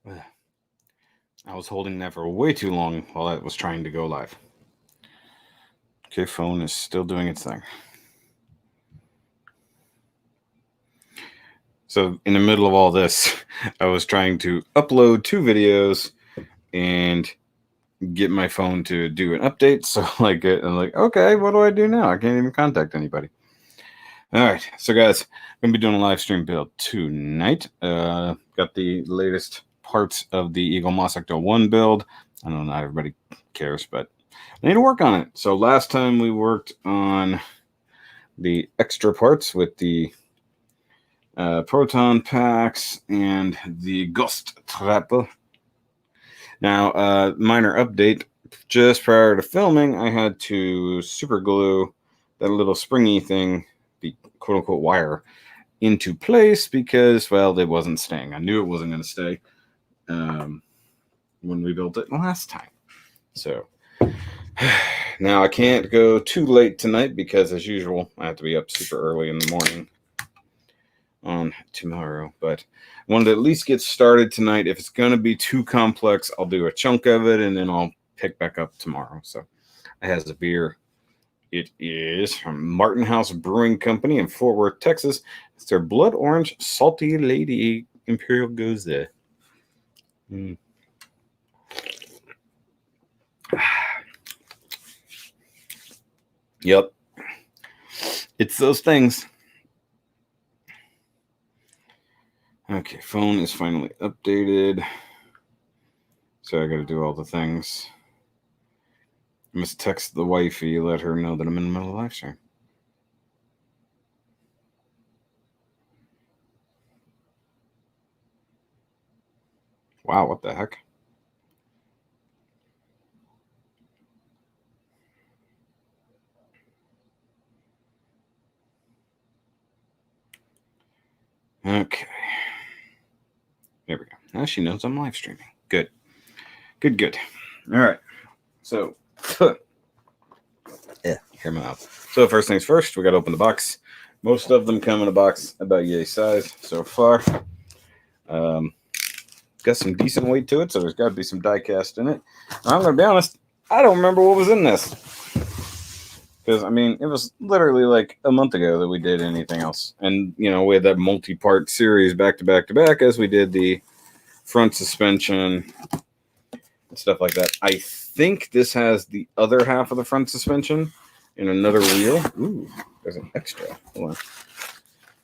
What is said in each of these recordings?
I was holding that for way too long while I was trying to go live. Okay, phone is still doing its thing. So in the middle of all this, I was trying to upload 2 videos and get my phone to do an update. So I'm like, okay, what do I do now? I can't even contact anybody. All right, so guys, I'm gonna be doing a live stream build tonight. Got the latest parts of the EAGLEMOSS ECTO-1 build. I know not everybody cares, but I need to work on it. So last time we worked on the extra parts with the proton packs and the ghost trap. Now, minor update. Just prior to filming, I had to super glue that little springy thing, the quote-unquote wire, into place because, well, it wasn't staying. I knew it wasn't going to stay when we built it last time. So now I can't go too late tonight because, as usual, I have to be up super early in the morning on tomorrow. But I wanted to at least get started tonight. If it's going to be too complex, I'll do a chunk of it and then I'll pick back up tomorrow. So it has a beer. It is from Martin House Brewing Company in Fort Worth, Texas. It's their Blood Orange Salty Lady Imperial Gose. Yep. It's those things. Okay, phone is finally updated. So I gotta do all the things. I must text the wifey, let her know that I'm in the middle of live stream. Wow, what the heck? Okay. There we go. Now she knows I'm live streaming. Good. Good. All right. So, hear my mouth. So first things first, we got to open the box. Most of them come in a box about yay size so far. Got some decent weight to it, so there's got to be some die cast in it. I'm going to be honest, I don't remember what was in this. Because, I mean, it was literally like a month ago that we did anything else. And, you know, we had that multi-part series back to back to back as we did the front suspension and stuff like that. I think this has the other half of the front suspension in another wheel. Ooh, there's an extra. Hold on.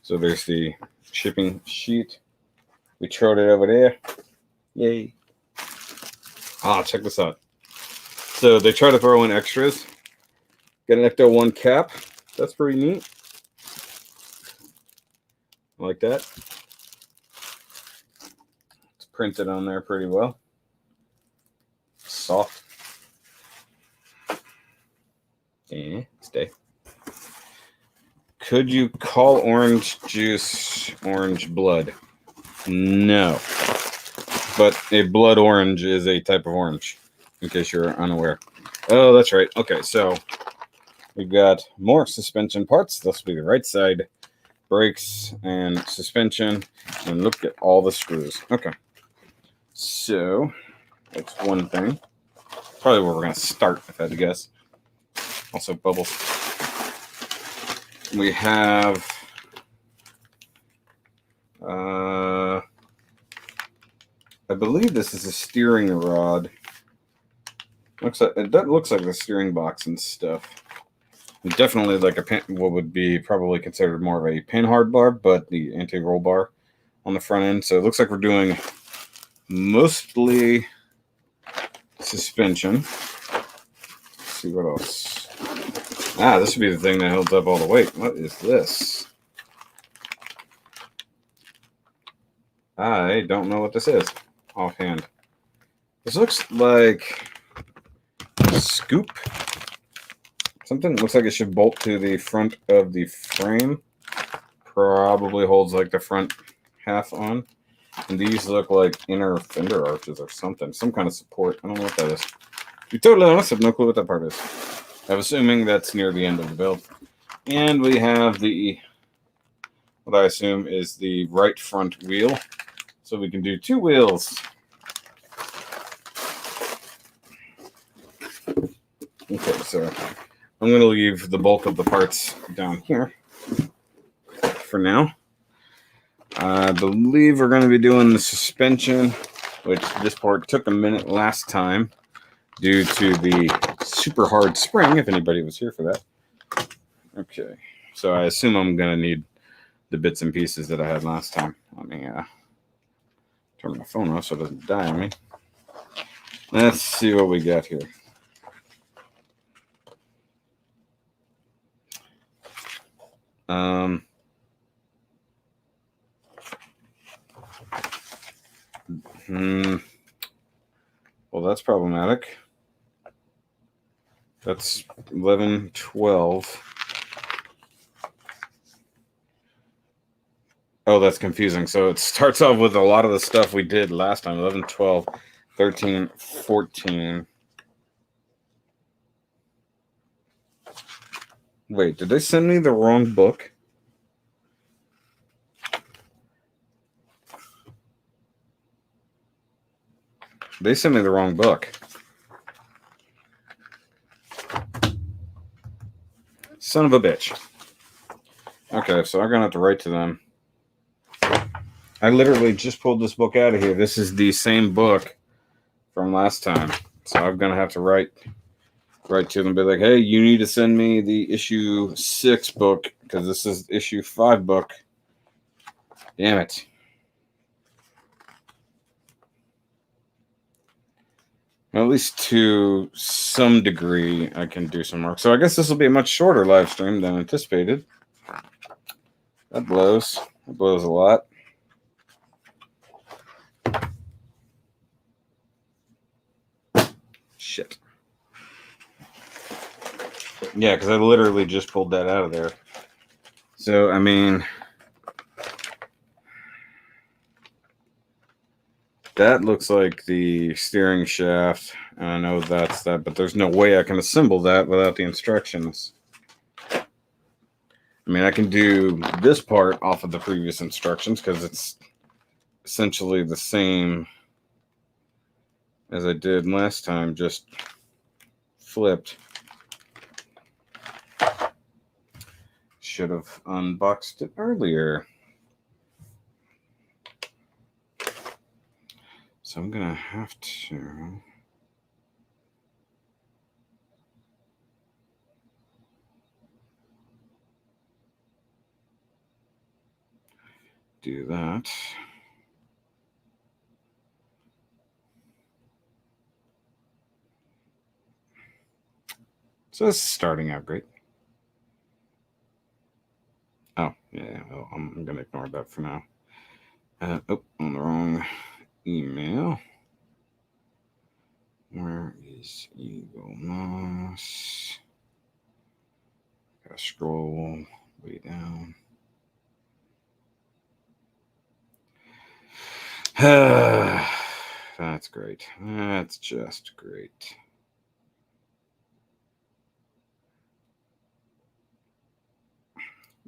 So there's the shipping sheet. We throwed it over there. Yay. Ah, check this out. So they try to throw in extras. Got an Ecto-1 cap. That's pretty neat. Like that. It's printed on there pretty well. Soft. Yeah, stay. Could you call orange juice orange blood? No. But a blood orange is a type of orange, in case you're unaware. Oh, that's right. Okay, so we've got more suspension parts. This will be the right side. Brakes and suspension. And look at all the screws. Okay. So that's one thing. Probably where we're going to start, if I had to guess. Also, bubbles. We have I believe this is a steering rod. That looks like the steering box and stuff. And definitely like what would be probably considered more of a pin hard bar, but the anti-roll bar on the front end. So it looks like we're doing mostly suspension. Let's see what else. Ah, this should be the thing that holds up all the weight. What is this? I don't know what this is offhand. This looks like a scoop. Something looks like it should bolt to the front of the frame. Probably holds like the front half on. And these look like inner fender arches or something. Some kind of support. I don't know what that is. To be totally honest, I have no clue what that part is. I'm assuming that's near the end of the build. And we have what I assume is the right front wheel. So we can do 2 wheels. Okay, so I'm going to leave the bulk of the parts down here for now. I believe we're going to be doing the suspension, which this part took a minute last time due to the super hard spring, if anybody was here for that. Okay, so I assume I'm going to need the bits and pieces that I had last time. Let me turn my phone off so it doesn't die on me. Let's see what we got here. Well, that's problematic. That's 11, 12. Oh, that's confusing. So it starts off with a lot of the stuff we did last time. 11, 12, 13, 14. Wait, did they send me the wrong book? They sent me the wrong book. Son of a bitch. Okay, so I'm going to have to write to them. I literally just pulled this book out of here. This is the same book from last time. So I'm going to have to write to them and be like, hey, you need to send me the issue 6 book because this is issue 5 book. Damn it. Well, at least to some degree, I can do some work. So I guess this will be a much shorter live stream than anticipated. That blows. That blows a lot. Shit. Yeah, because I literally just pulled that out of there. So, I mean, that looks like the steering shaft. And I know that's that, but there's no way I can assemble that without the instructions. I mean, I can do this part off of the previous instructions because it's essentially the same as I did last time, just flipped. Should have unboxed it earlier. So I'm gonna have to do that. So this is starting out great. Oh, yeah, well, I'm gonna ignore that for now. Oh, on the wrong email. Where is EAGLEMOSS? Gotta scroll way down. That's great. That's just great.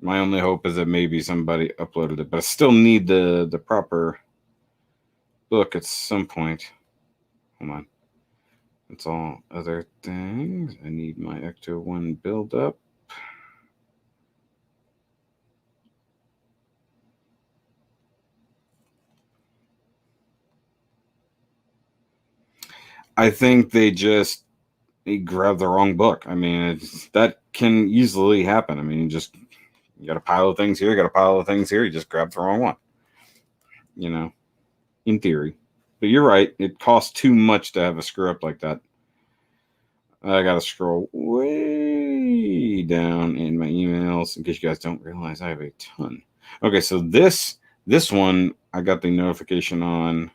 My only hope is that maybe somebody uploaded it, but I still need the proper book at some point. Hold on. That's all other things. I need my Ecto-1 build up. I think they grabbed the wrong book. I mean, that can easily happen. I mean, you got a pile of things here, you got a pile of things here, you just grabbed the wrong one. You know, in theory. But you're right, it costs too much to have a screw up like that. I gotta scroll way down in my emails in case you guys don't realize I have a ton. Okay, so this one I got the notification on.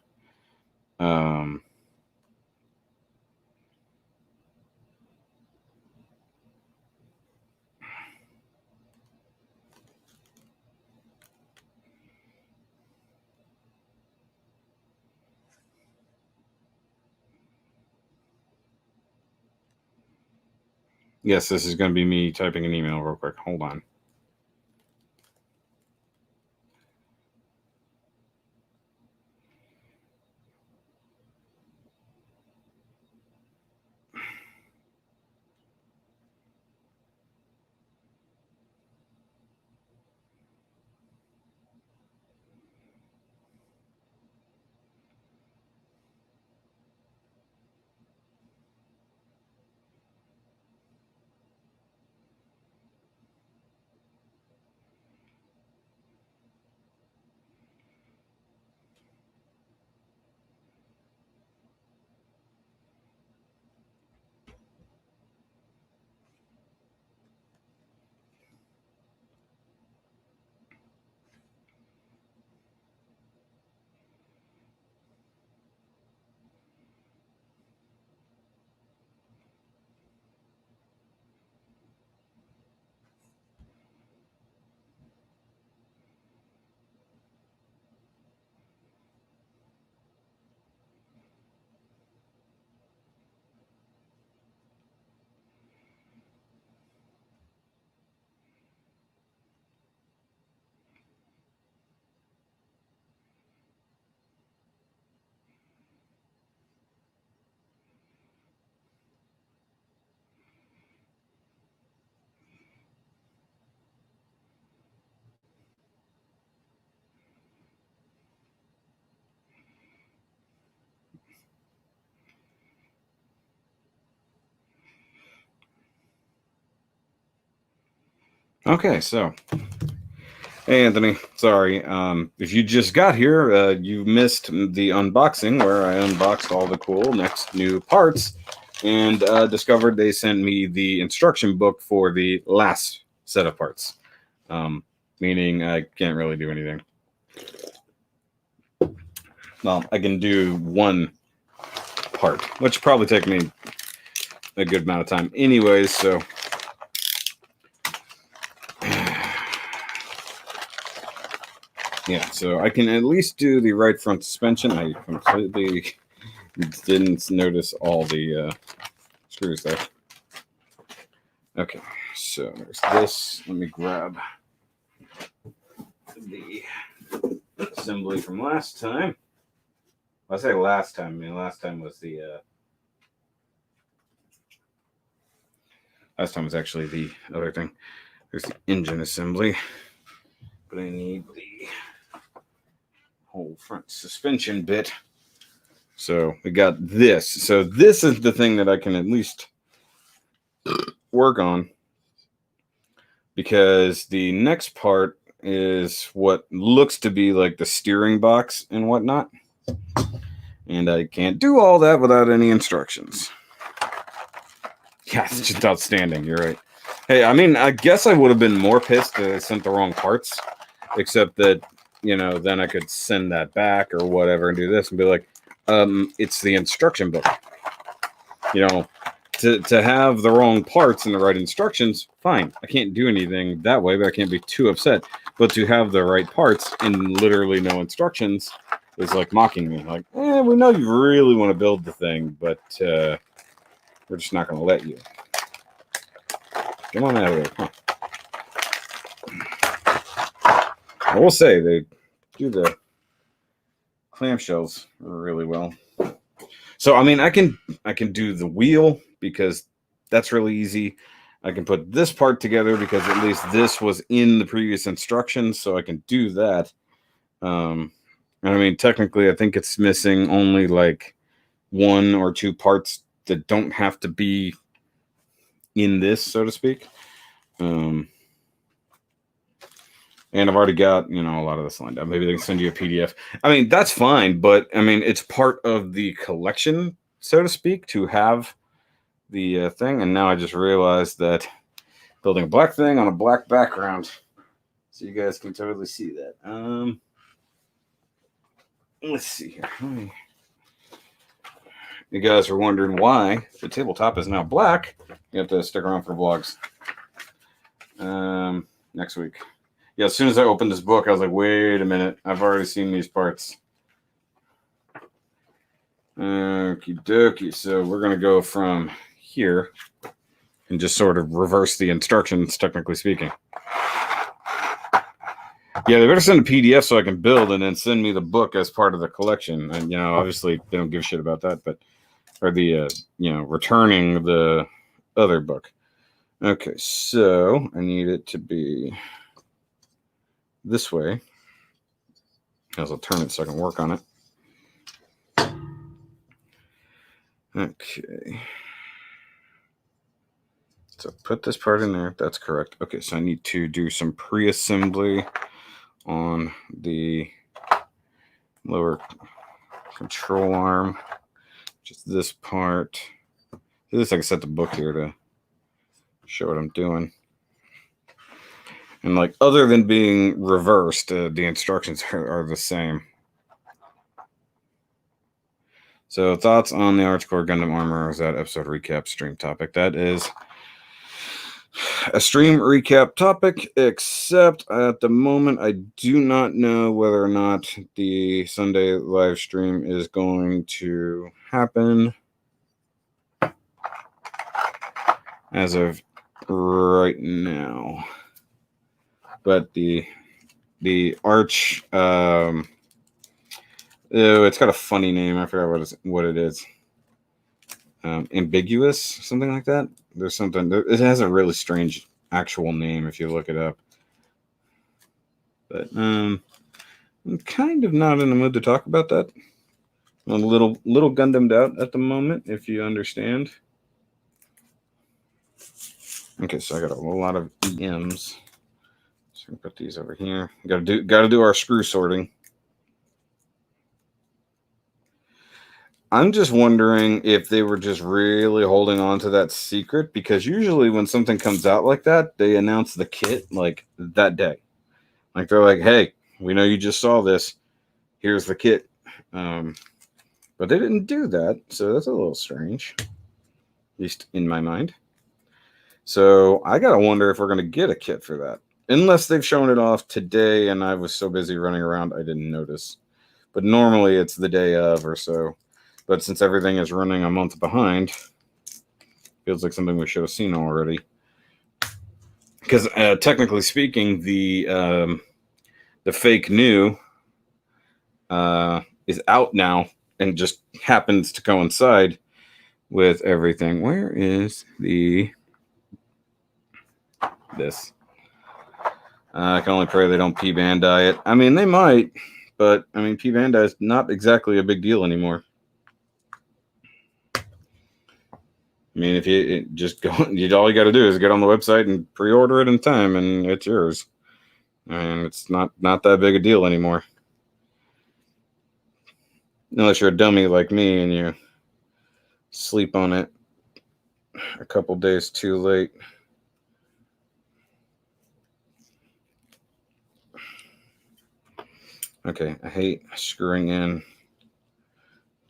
Yes, this is going to be me typing an email real quick. Hold on. Okay, so hey Anthony, sorry. If you just got here, you missed the unboxing where I unboxed all the cool next new parts and discovered they sent me the instruction book for the last set of parts. Meaning I can't really do anything. Well, I can do one part, which probably take me a good amount of time anyways, so yeah, so I can at least do the right front suspension. I completely didn't notice all the screws there. Okay, so there's this. Let me grab the assembly from last time. I say last time, I mean last time was the last time was actually the other thing. There's the engine assembly, but I need the whole front suspension bit. So we got this. So this is the thing that I can at least work on, because the next part is what looks to be like the steering box and whatnot. And I can't do all that without any instructions. Yeah, it's just outstanding. You're right. Hey, I mean, I guess I would have been more pissed that I sent the wrong parts, except that, you know, then I could send that back or whatever and do this and be like, it's the instruction book. You know, to have the wrong parts and the right instructions, fine. I can't do anything that way, but I can't be too upset. But to have the right parts and literally no instructions is like mocking me. Like, we know you really want to build the thing, but we're just not going to let you. Come on out of there. Huh. I will say they do the clamshells really well. So I mean, I can do the wheel because that's really easy. I can put this part together because at least this was in the previous instructions, so I can do that. And I mean, technically, I think it's missing only like 1 or 2 parts that don't have to be in this, so to speak. And I've already got, you know, a lot of this lined up. Maybe they can send you a PDF. I mean, that's fine, but I mean, it's part of the collection, so to speak, to have the thing. And now I just realized that building a black thing on a black background, so you guys can totally see that. Let's see here. You guys are wondering why the tabletop is now black. You have to stick around for vlogs next week. Yeah, as soon as I opened this book, I was like, wait a minute. I've already seen these parts. Okie dokie. So we're going to go from here and just sort of reverse the instructions, technically speaking. Yeah, they better send a PDF so I can build and then send me the book as part of the collection. And, you know, obviously they don't give a shit about that, but, or the, you know, returning the other book. Okay, so I need it to be this way. As I'll turn it so I can work on it. Okay. So put this part in there. That's correct. Okay, so I need to do some pre-assembly on the lower control arm. Just this part. At least I can set the book here to show what I'm doing. And like, other than being reversed, the instructions are the same. So thoughts on the Archcore Gundam Armor? Is that episode recap stream topic? That is a stream recap topic, except at the moment I do not know whether or not the Sunday live stream is going to happen as of right now. But the Arch, it's got a funny name. I forgot what it is. Ambiguous, something like that. There's something. It has a really strange actual name if you look it up. But I'm kind of not in the mood to talk about that. I'm a little Gundammed out at the moment, if you understand. Okay, so I got a lot of EMs. So we put these over here. Gotta do our screw sorting. I'm just wondering if they were just really holding on to that secret, because usually when something comes out like that, they announce the kit like that day. Like they're like, "Hey, we know you just saw this. Here's the kit." But they didn't do that, so that's a little strange, at least in my mind. So I gotta wonder if we're gonna get a kit for that, unless they've shown it off today and I was so busy running around I didn't notice. But normally it's the day of or so. But since everything is running a month behind, feels like something we should have seen already. Because technically speaking, the fake new is out now and just happens to coincide with everything. Where is this? I can only pray they don't P-Bandai it. I mean, they might, but I mean, P-Bandai is not exactly a big deal anymore. I mean, if you just go, all you got to do is get on the website and pre-order it in time, and it's yours. And it's not that big a deal anymore, unless you're a dummy like me and you sleep on it a couple days too late. Okay, I hate screwing in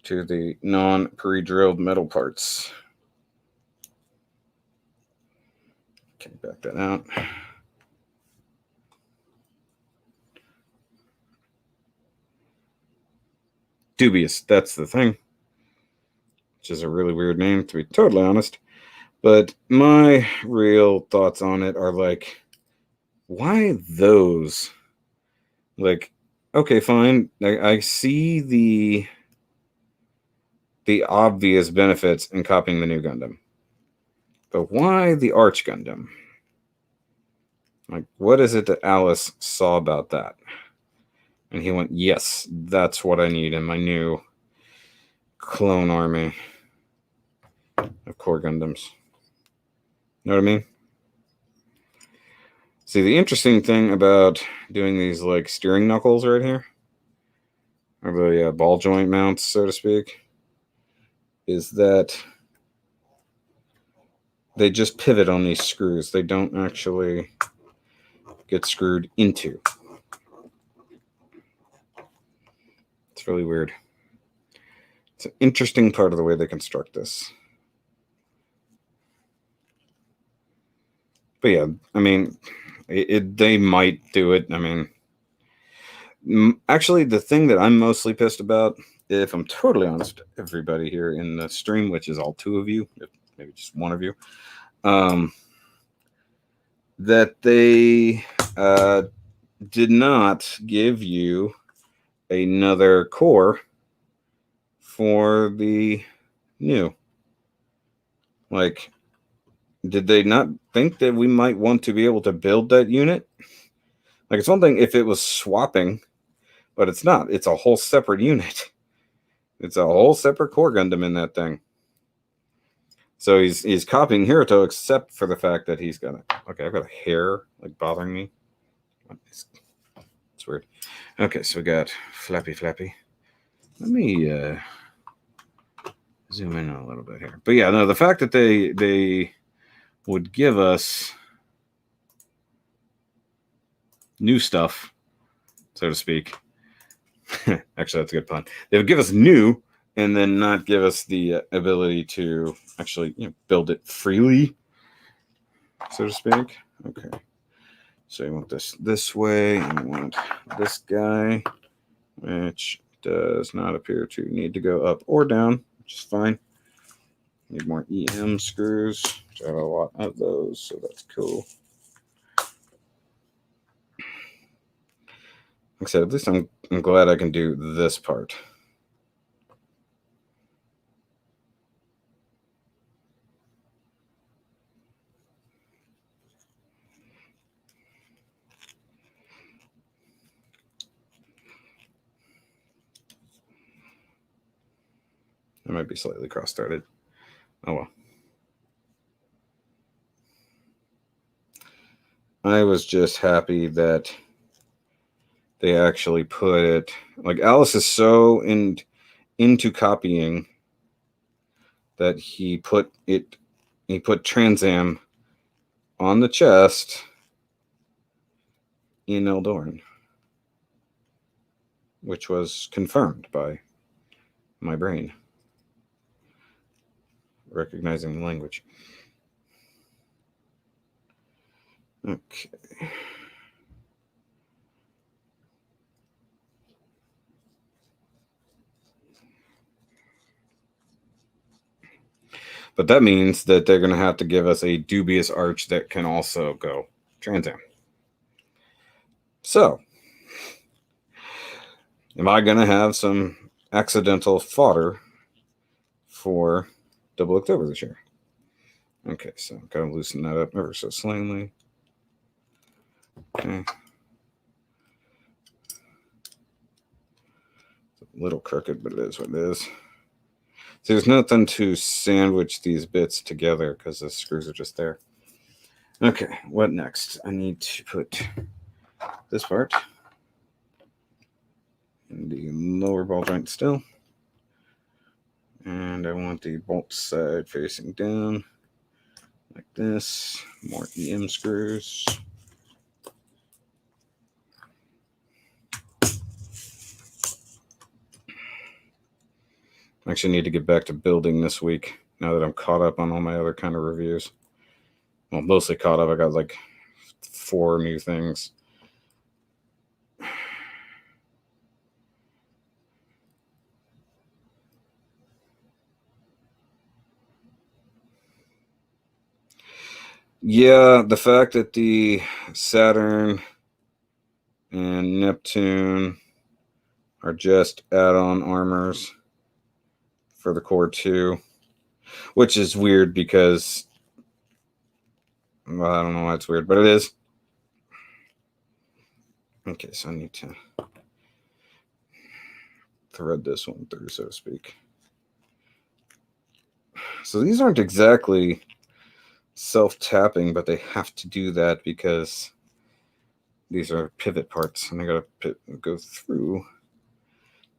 to the non-pre-drilled metal parts. Okay, back that out. Dubious, that's the thing. Which is a really weird name, to be totally honest. But my real thoughts on it are like, why those? Like, okay, fine. I see the obvious benefits in copying the new Gundam. But why the Arch Gundam? Like, what is it that Alice saw about that? And he went, yes, that's what I need in my new clone army of core Gundams. Know what I mean? See, the interesting thing about doing these like steering knuckles right here, or the ball joint mounts, so to speak, is that they just pivot on these screws. They don't actually get screwed into. It's really weird. It's an interesting part of the way they construct this. But yeah, I mean, they might do it. I mean, actually, the thing that I'm mostly pissed about, if I'm totally honest, everybody here in the stream, which is all two of you, maybe just one of you, that they did not give you another core for the new. Like, did they not think that we might want to be able to build that unit? Like, it's one thing if it was swapping, but it's not. It's a whole separate unit. It's a whole separate core Gundam in that thing. So he's copying Hiruto, except for the fact that he's got okay, I've got a hair like bothering me. It's weird. Okay, so we got Flappy. Let me zoom in a little bit here. But yeah, no, the fact that they would give us new stuff, so to speak. Actually, that's a good pun. They would give us new and then not give us the ability to actually build it freely, so to speak. Okay. So you want this way, and you want this guy, which does not appear to need to go up or down, which is fine. Need more EM screws, which I have a lot of those, so that's cool. Like I said, at least I'm glad I can do this part. I might be slightly cross-started. Oh well. I was just happy that they actually put it. Like Alice is so into copying that he put Trans Am on the chest in Eldoran, which was confirmed by my brain recognizing the language. Okay. But that means that they're going to have to give us a dubious arch that can also go Trans Am. So, am I going to have some accidental fodder for Double October this year? Okay, so I'm going to loosen that up ever so slightly. Okay. It's a little crooked, but it is what it is. So there's nothing to sandwich these bits together because the screws are just there. Okay, what next? I need to put this part in the lower ball joint still. And I want the bolt side facing down like this. More EM screws. I actually need to get back to building this week now that I'm caught up on all my other kind of reviews. Well, mostly caught up. I got like 4 new things. Yeah, the fact that the Saturn and Neptune are just add-on armors for the Core 2, which is weird because, well, I don't know why it's weird, but it is. Okay, so I need to thread this one through, so to speak. So these aren't exactly self-tapping, but they have to do that because these are pivot parts, and I gotta go through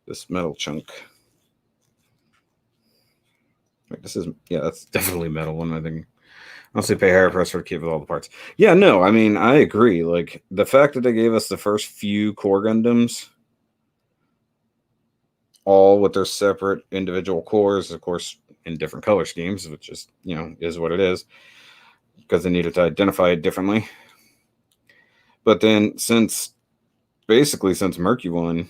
this metal chunk. Wait, this is, yeah, that's definitely metal one. I think I'll say pay higher price for the kit with all the parts. Yeah, no, I mean, I agree. Like, the fact that they gave us the first few core Gundams, all with their separate individual cores, of course, in different color schemes, which is, is what it is, because they needed to identify it differently. But then since Mercury 1,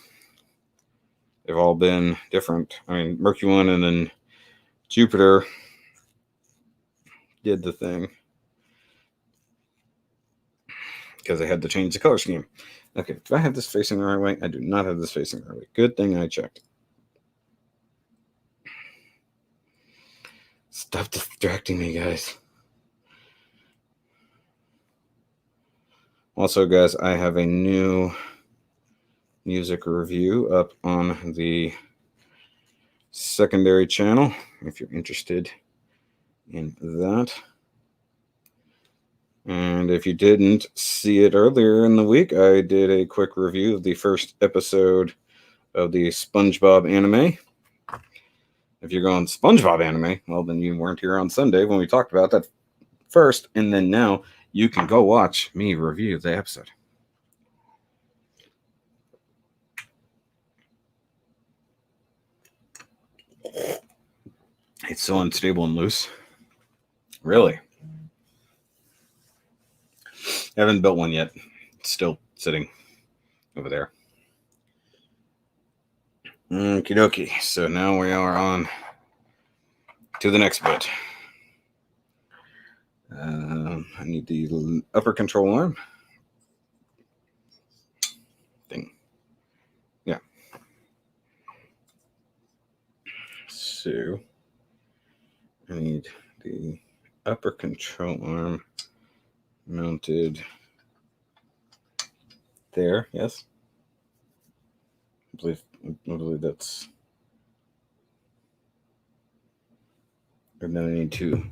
they've all been different. I mean, Mercury 1 and then Jupiter did the thing because they had to change the color scheme. Okay, do I have this facing the right way? I do not have this facing the right way. Good thing I checked. Stop distracting me, guys. Also, guys, I have a new music review up on the secondary channel if you're interested in that. And if you didn't see it earlier in the week, I did a quick review of the first episode of the SpongeBob anime. If you're going SpongeBob anime, well, then you weren't here on Sunday when we talked about that first, and then now you can go watch me review the episode. It's so unstable and loose. Really? I haven't built one yet. It's still sitting over there. Okie dokie. So now we are on to the next bit. I need the upper control arm thing. Yeah. So I need the upper control arm mounted there. Yes. I believe that's. And then I need to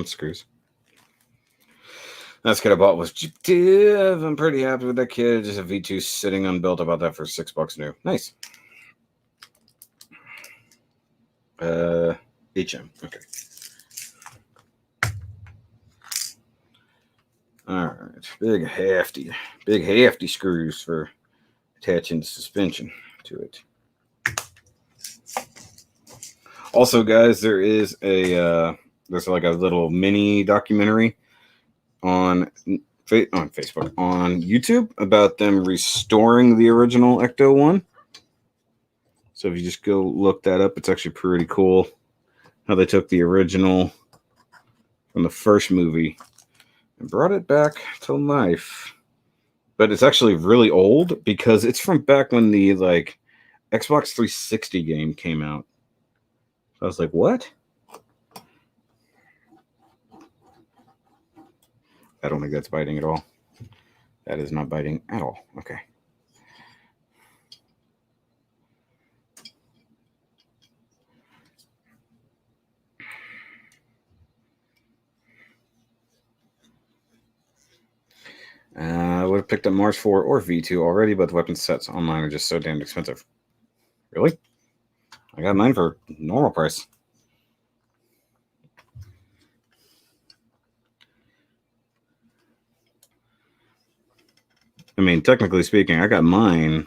Screws. That's kit I bought was cheap. I'm pretty happy with that kit. Just a V2 sitting unbuilt. I bought that for $6 new. Nice. HM. Okay. All right. Big hefty screws for attaching the suspension to it. Also, guys, there is there's like a little mini documentary on Facebook, on YouTube, about them restoring the original Ecto-1. So if you just go look that up, it's actually pretty cool how they took the original from the first movie and brought it back to life. But it's actually really old because it's from back when the like Xbox 360 game came out. So I was like, what? I don't think that's biting at all. That is not biting at all. Okay. I would have picked up Mars 4 or V2 already, but the weapon sets online are just so damn expensive. Really? I got mine for normal price. I mean, technically speaking, I got mine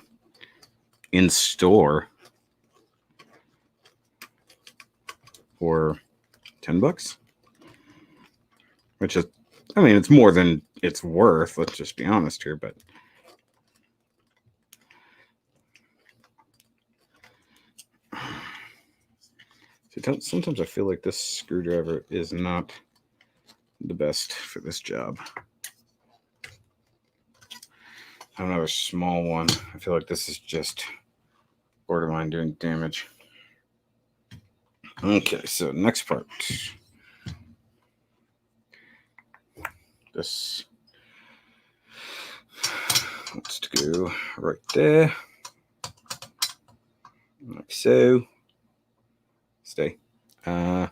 in store for $10, which is, I mean, it's more than it's worth. Let's just be honest here, but sometimes I feel like this screwdriver is not the best for this job. I have another small one. I feel like this is just borderline doing damage. Okay, so next part. This wants to go right there, like so. Stay. The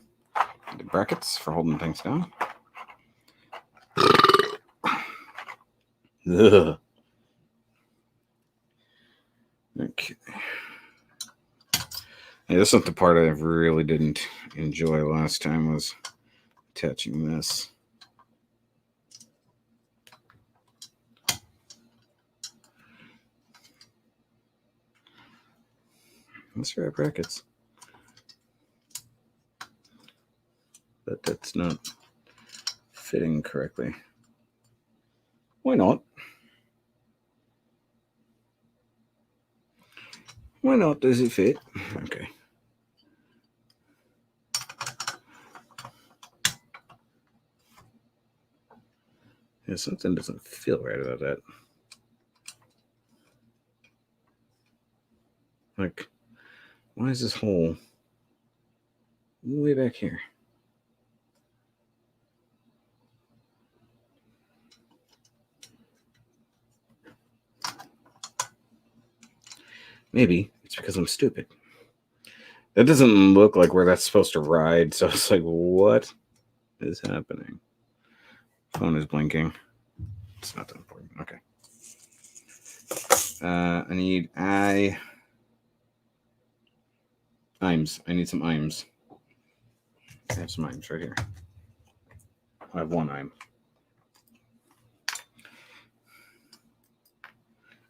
brackets for holding things down. Ugh. Okay. Yeah, this is the part I really didn't enjoy last time, was attaching this. That's right, brackets. But that's not fitting correctly. Why not? Why not? Does it fit? Okay. Yeah, something doesn't feel right about that. Like, why is this hole way back here? Maybe it's because I'm stupid. That doesn't look like where that's supposed to ride, so it's like, what is happening? Phone is blinking. It's not that important. Okay. I need IMs. I need some IMs. I have some IMs right here. I have one IM.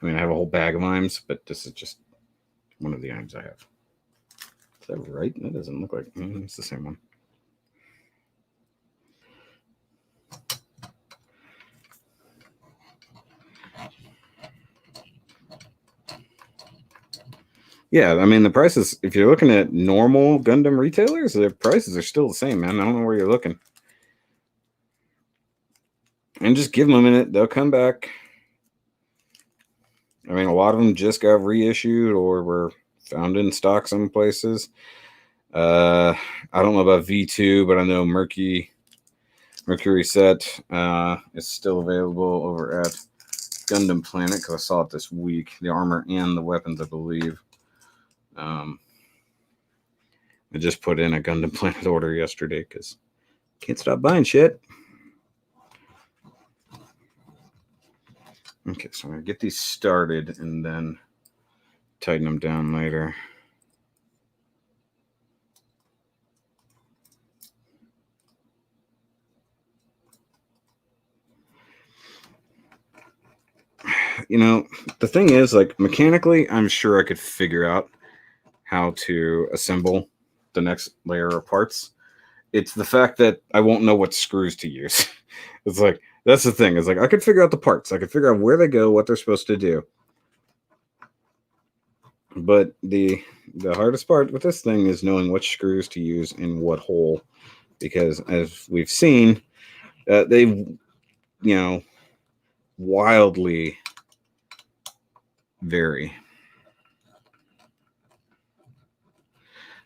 I mean, I have a whole bag of IMs, but this is just one of the IMs I have. Is that right? That doesn't look like it's the same one. Yeah, I mean, the prices, if you're looking at normal Gundam retailers, the prices are still the same, man. I don't know where you're looking. And just give them a minute. They'll come back. I mean, a lot of them just got reissued or were found in stock some places. I don't know about V2, but I know Mercury set is still available over at Gundam Planet, because I saw it this week. The armor and the weapons, I believe. I just put in a Gundam Planet order yesterday because Can't stop buying shit. Okay, so I'm going to get these started and then tighten them down later. You know, the thing is, like, mechanically, I'm sure I could figure out how to assemble the next layer of parts. It's the fact that I won't know what screws to use. It's like, that's the thing. It's like, I could figure out the parts. I could figure out where they go, what they're supposed to do. But the hardest part with this thing is knowing which screws to use in what hole. Because as we've seen, they, you know, wildly vary.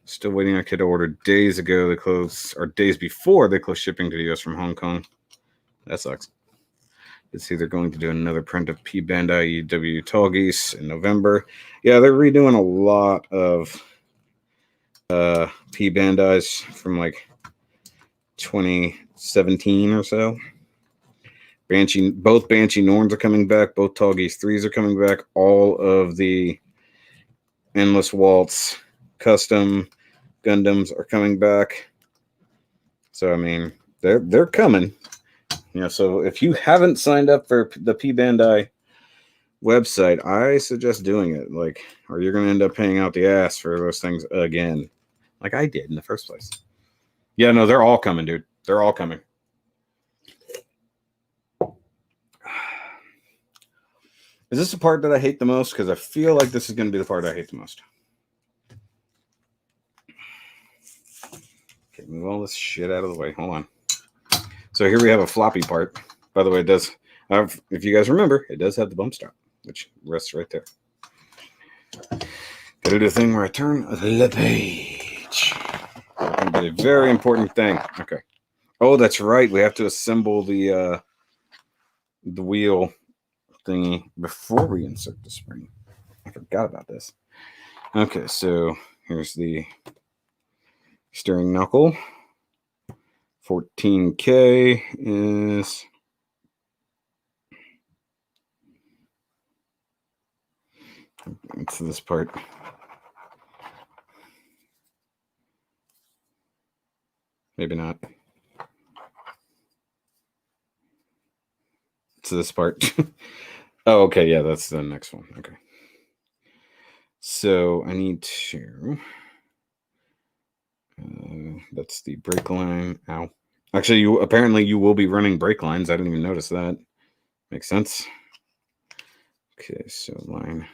Still waiting on a kid to order days ago. They closed, or days before they closed shipping to the US from Hong Kong. That sucks. It's either going to do another print of P Bandai EW Tall Geese in November. Yeah, they're redoing a lot of P Bandais from like 2017 or so. Both Banshee Norns are coming back. Both Tall Geese 3s are coming back. All of the Endless Waltz custom Gundams are coming back. So I mean, they're coming. You know, so if you haven't signed up for the P Bandai website, I suggest doing it. Like, or you're gonna end up paying out the ass for those things again, like I did in the first place. Yeah, no, they're all coming, dude. They're all coming. Is this the part that I hate the most? Because I feel like this is going to be the part I hate the most. Okay, move all this shit out of the way. Hold on. So here we have a floppy part. By the way, it does. If you guys remember, it does have the bump stop, which rests right there. Gotta do a thing where I turn the page. That's going to be a very important thing. Okay. Oh, that's right. We have to assemble the wheel thingy before we insert the spring. I forgot about this. Okay, so here's the steering knuckle. 14K is it's this part. Maybe not. It's this part. Oh, okay, yeah, that's the next one. Okay. So I need to that's the brake line. Ow. Actually, you will be running brake lines. I didn't even notice that. Makes sense. Okay, so line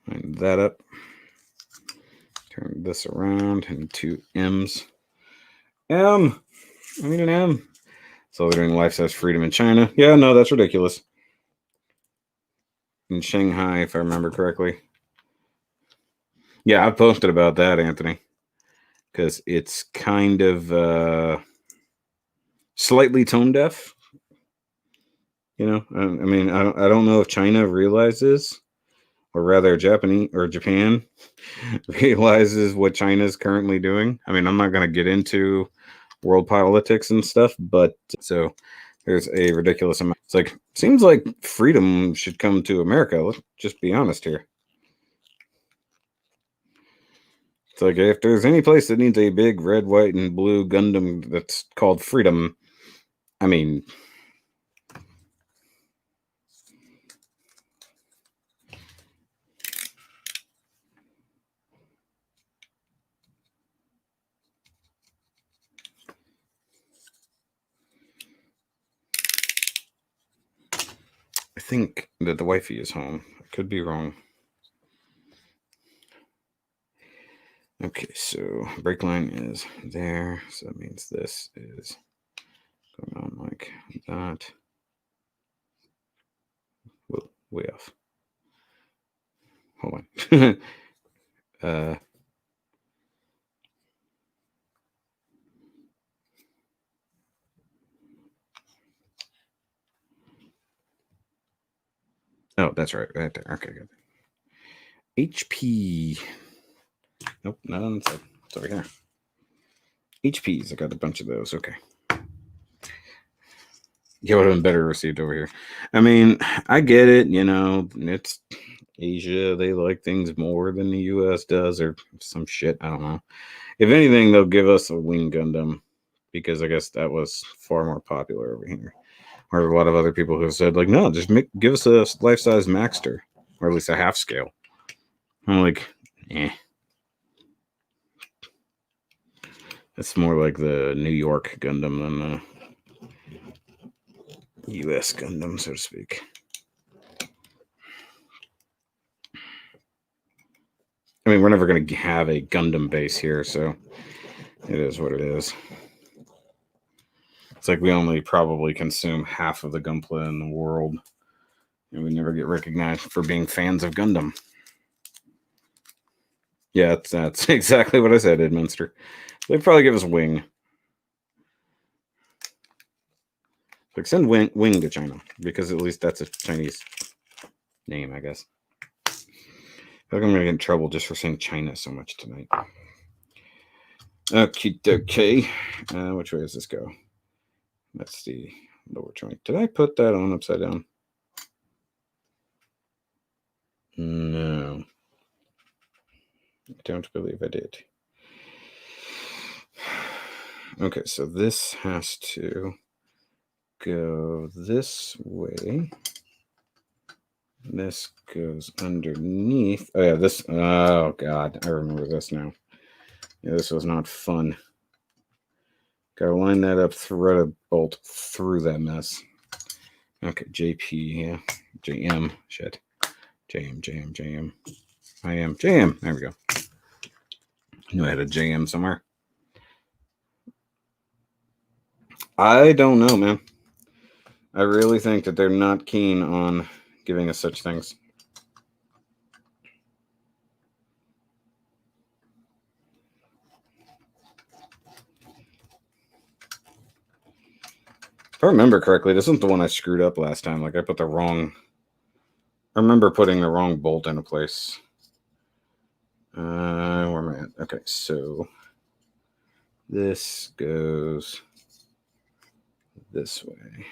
that up. Turn this around and two M's. I need an M. So they're doing life-size freedom in China. Yeah, no, that's ridiculous. In Shanghai, if I remember correctly. Yeah, I posted about that, Anthony, because it's kind of slightly tone deaf. You know, I mean, I don't know if China realizes, or rather, Japan realizes what China's currently doing. I mean, I'm not going to get into world politics and stuff, but so there's a ridiculous amount. It's like, seems like freedom should come to America. Let's just be honest here. It's like, if there's any place that needs a big red, white, and blue Gundam that's called freedom, I mean, I think that the wifey is home. I could be wrong. Okay, so brake line is there. So that means this is going on like that. Whoa, way off. Hold on. Oh, that's right there. Okay, good. HP. Nope, not on the side. It's over here. HPs. I got a bunch of those. Okay. Yeah, would have been better received over here. I mean, I get it. You know, it's Asia. They like things more than the U.S. does, or some shit. I don't know. If anything, they'll give us a Wing Gundam because I guess that was far more popular over here. Or a lot of other people who have said, like, no, just give us a life-size Maxter, or at least a half scale. I'm like, eh. It's more like the New York Gundam than the U.S. Gundam, so to speak. I mean, we're never going to have a Gundam base here, so it is what it is. It's like we only probably consume half of the Gunpla in the world, and we never get recognized for being fans of Gundam. Yeah, that's exactly what I said, Edmunster. They'd probably give us Wing. Like, send Wing to China, because at least that's a Chinese name, I guess. I feel like I'm going to get in trouble just for saying China so much tonight. Okay. Which way does this go? That's the lower joint. Did I put that on upside down? No. I don't believe I did. Okay, so this has to go this way. This goes underneath. Oh, yeah, this. Oh, God. I remember this now. Yeah, this was not fun. Gotta line that up, thread a bolt through that mess. Okay, JP, yeah. JM, shit. JM. I am JM. There we go. I knew I had a JM somewhere. I don't know, man. I really think that they're not keen on giving us such things. If I remember correctly, this isn't the one I screwed up last time. Like, I put the wrong... I remember putting the wrong bolt into place. Where am I at? Okay, so... this goes this way.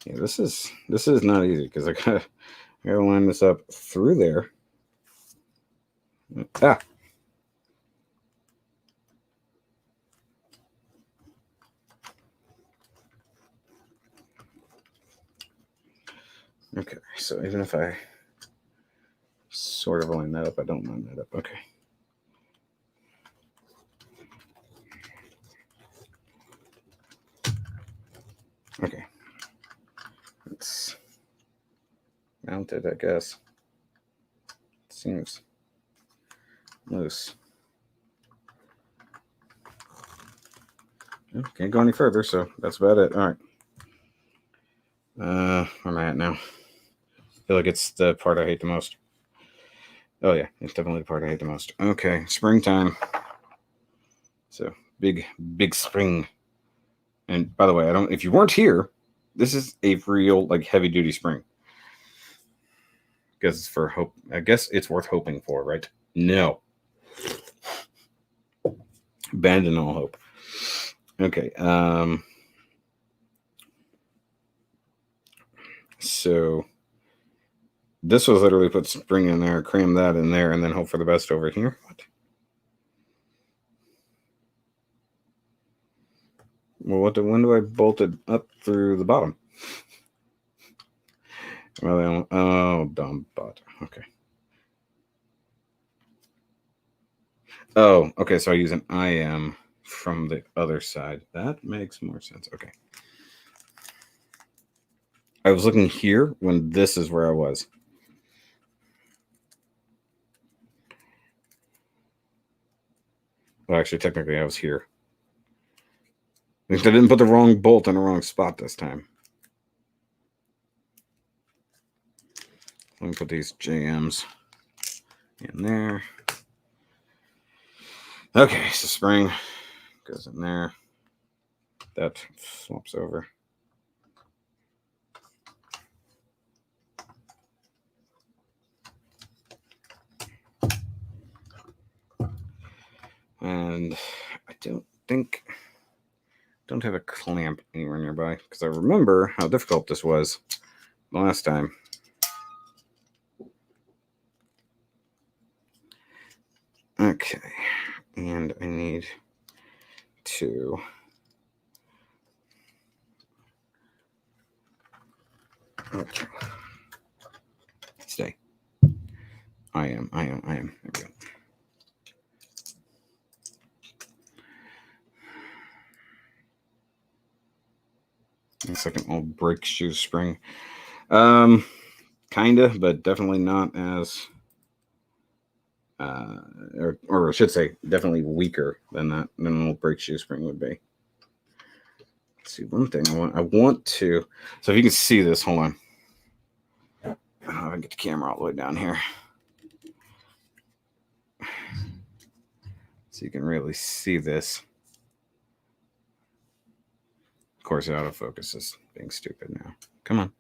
Yeah, this is not easy because I gotta line this up through there. Ah. Okay, so even if I sort of line that up, I don't line that up. Okay. Okay. It's mounted, I guess. It seems loose. Can't go any further, so that's about it. All right. Where am I at now? I feel like it's the part I hate the most. Oh yeah, it's definitely the part I hate the most. Okay, springtime. So big spring. And by the way, if you weren't here, this is a real like heavy duty spring. Because it's for hope. I guess it's worth hoping for, right? No. Abandon all hope. Okay. So this was literally put spring in there, cram that in there, and then hope for the best over here. What? Well, when do I bolt it up through the bottom? Well, oh, dumb bot. Okay. Oh, okay. So I use an IM from the other side. That makes more sense. Okay. I was looking here when this is where I was. Well, actually, technically, I was here. At least I didn't put the wrong bolt in the wrong spot this time. Let me put these JMs in there. Okay, so spring goes in there. That flops over. think don't have a clamp anywhere nearby because I remember how difficult this was the last time. Okay, and I need to stay. I am. There we go. It's like an old brake shoe spring. Kinda, but definitely not as or I should say definitely weaker than an old brake shoe spring would be. Let's see, one thing I want to, so if you can see this, hold on. I don't know if I can get the camera all the way down here. So you can really see this. Of course, autofocus is being stupid now. Come on.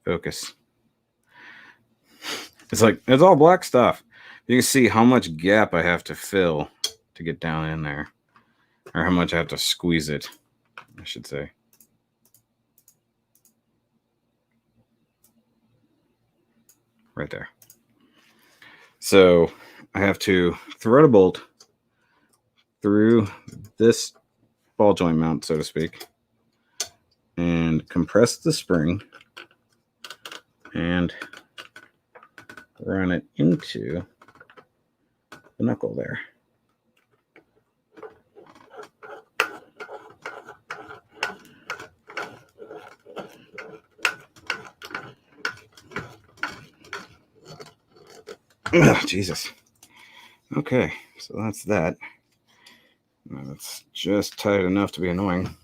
Focus. It's like, it's all black stuff. You can see how much gap I have to fill to get down in there. Or how much I have to squeeze it, I should say. Right there. So I have to thread a bolt through this ball joint mount, so to speak, and compress the spring and run it into the knuckle there. Oh, Jesus. Okay, so that's that. That's just tight enough to be annoying.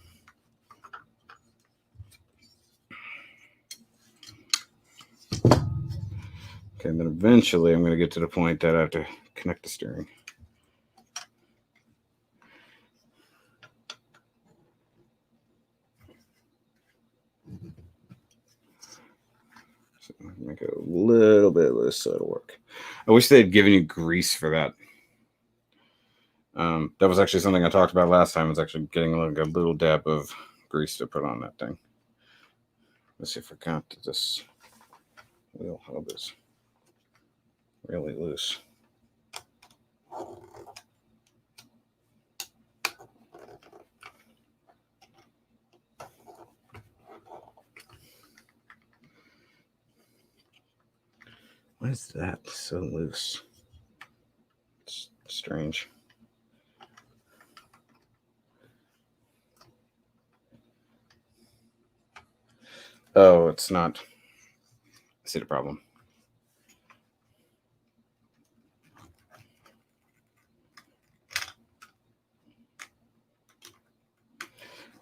Okay, then eventually I'm going to get to the point that I have to connect the steering. So make it a little bit loose so it'll work. I wish they had given you grease for that. That was actually something I talked about last time. Was actually getting like a little dab of grease to put on that thing. Let's see if I got this wheel hub is really loose. Why is that so loose? It's strange. Oh, it's not. I see the problem.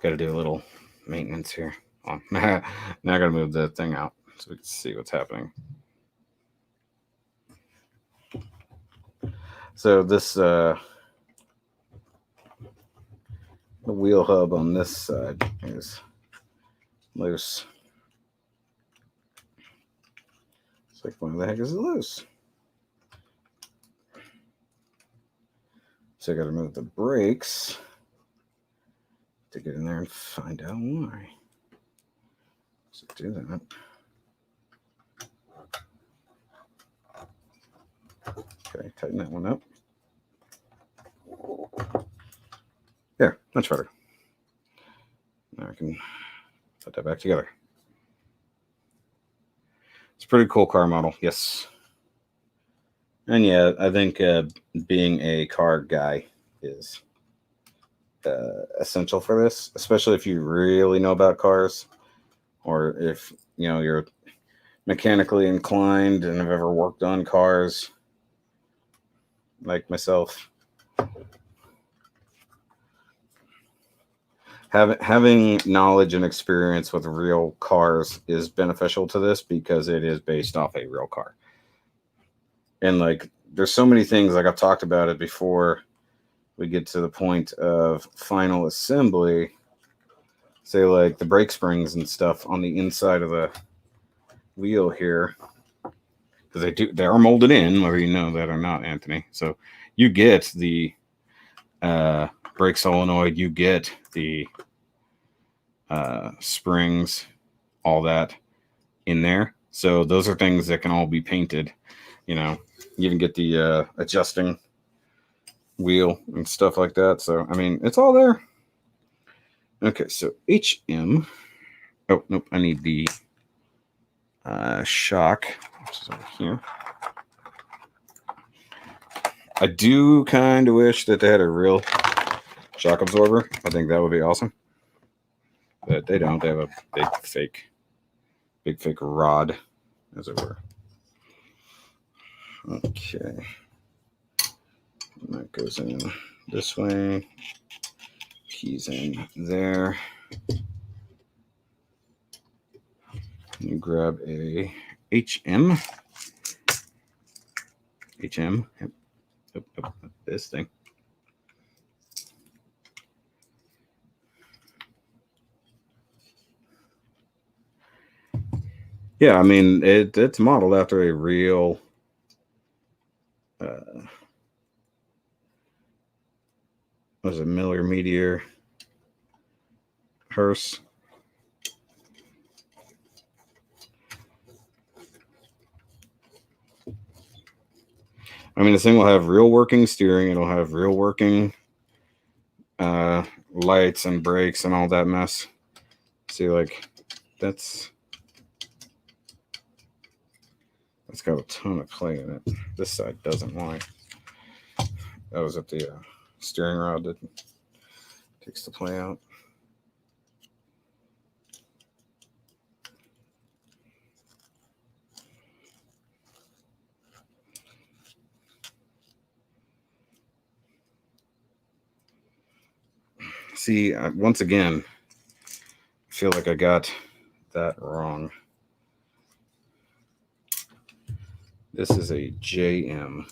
Got to do a little maintenance here. Oh, now I got to move the thing out so we can see what's happening. So this the wheel hub on this side is loose. It's like, why the heck is it loose? So I got to move the brakes to get in there and find out why. So do that. Okay, tighten that one up. There, much better. Now I can put that back together. It's a pretty cool car model, yes. And yeah, I think being a car guy is essential for this, especially if you really know about cars, or if you know you're mechanically inclined and have ever worked on cars, like myself. Having knowledge and experience with real cars is beneficial to this because it is based off a real car. And like, there's so many things, like I've talked about it before we get to the point of final assembly, say like the brake springs and stuff on the inside of the wheel here, because they are molded in, whether you know that or not, Anthony. So you get the brake solenoid, you get the springs, all that in there. So those are things that can all be painted. You know, you even get the adjusting wheel and stuff like that. So, I mean, it's all there. Okay, so HM. Oh, nope, I need the shock, which is over here. I do kind of wish that they had a real shock absorber. I think that would be awesome. But they don't. They have a big fake rod, as it were. Okay. And that goes in this way. Keys in there. You grab a HM. Yep. Oh, this thing. Yeah, I mean, it's modeled after a real what is it, Miller Meteor hearse. I mean, this thing will have real working steering. It'll have real working lights and brakes and all that mess. See, like, that's got a ton of play in it. This side doesn't. Why? That was at the steering rod that takes the play out. See, once again, I feel like I got that wrong. This is a JM.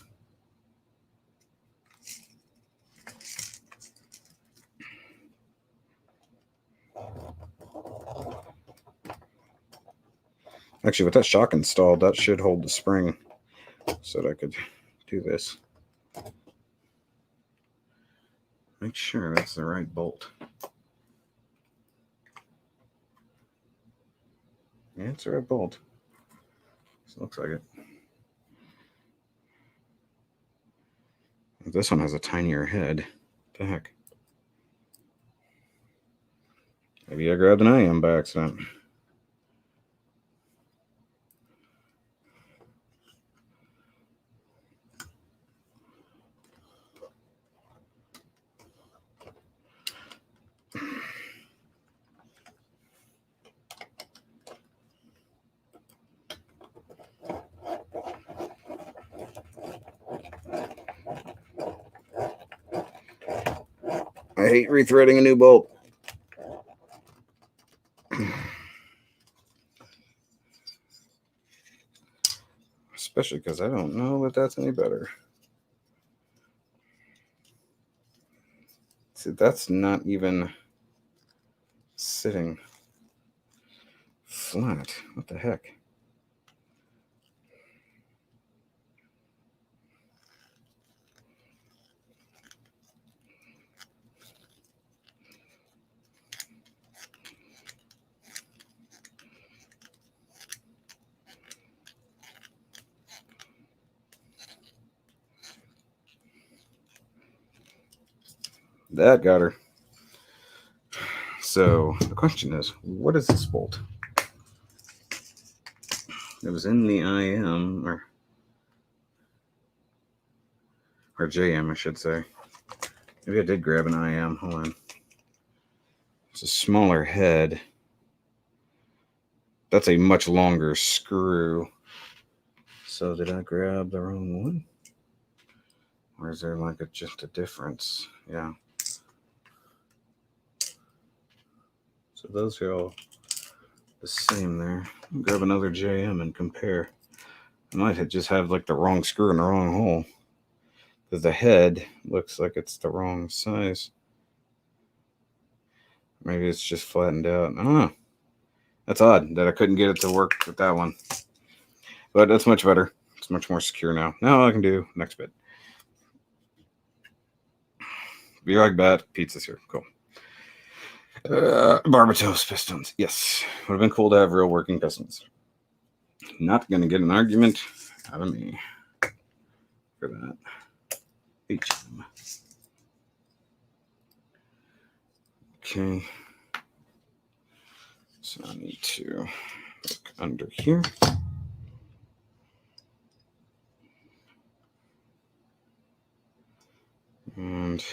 Actually, with that shock installed, that should hold the spring so that I could do this. Make sure that's the right bolt. Yeah, it's the right bolt. It looks like it. This one has a tinier head. What the heck? Maybe I grabbed an IM by accident. I hate rethreading a new bolt. Especially because I don't know that that's any better. See, that's not even sitting flat. What the heck? That got her. So the question is, what is this bolt? It was in the IM or JM, I should say. Maybe I did grab an IM. Hold on. It's a smaller head. That's a much longer screw. So did I grab the wrong one? Or is there like just a difference? Yeah. So those are all the same there. I'll grab another JM and compare. I might just have like the wrong screw in the wrong hole, because the head looks like it's the wrong size. Maybe it's just flattened out. I don't know. That's odd that I couldn't get it to work with that one. But that's much better. It's much more secure now. Now I can do next bit. V-Rag bat, pizza's here. Cool. Barbatos pistons. Yes. Would have been cool to have real working pistons. Not going to get an argument out of me for that. HM. Okay. So I need to look under here. And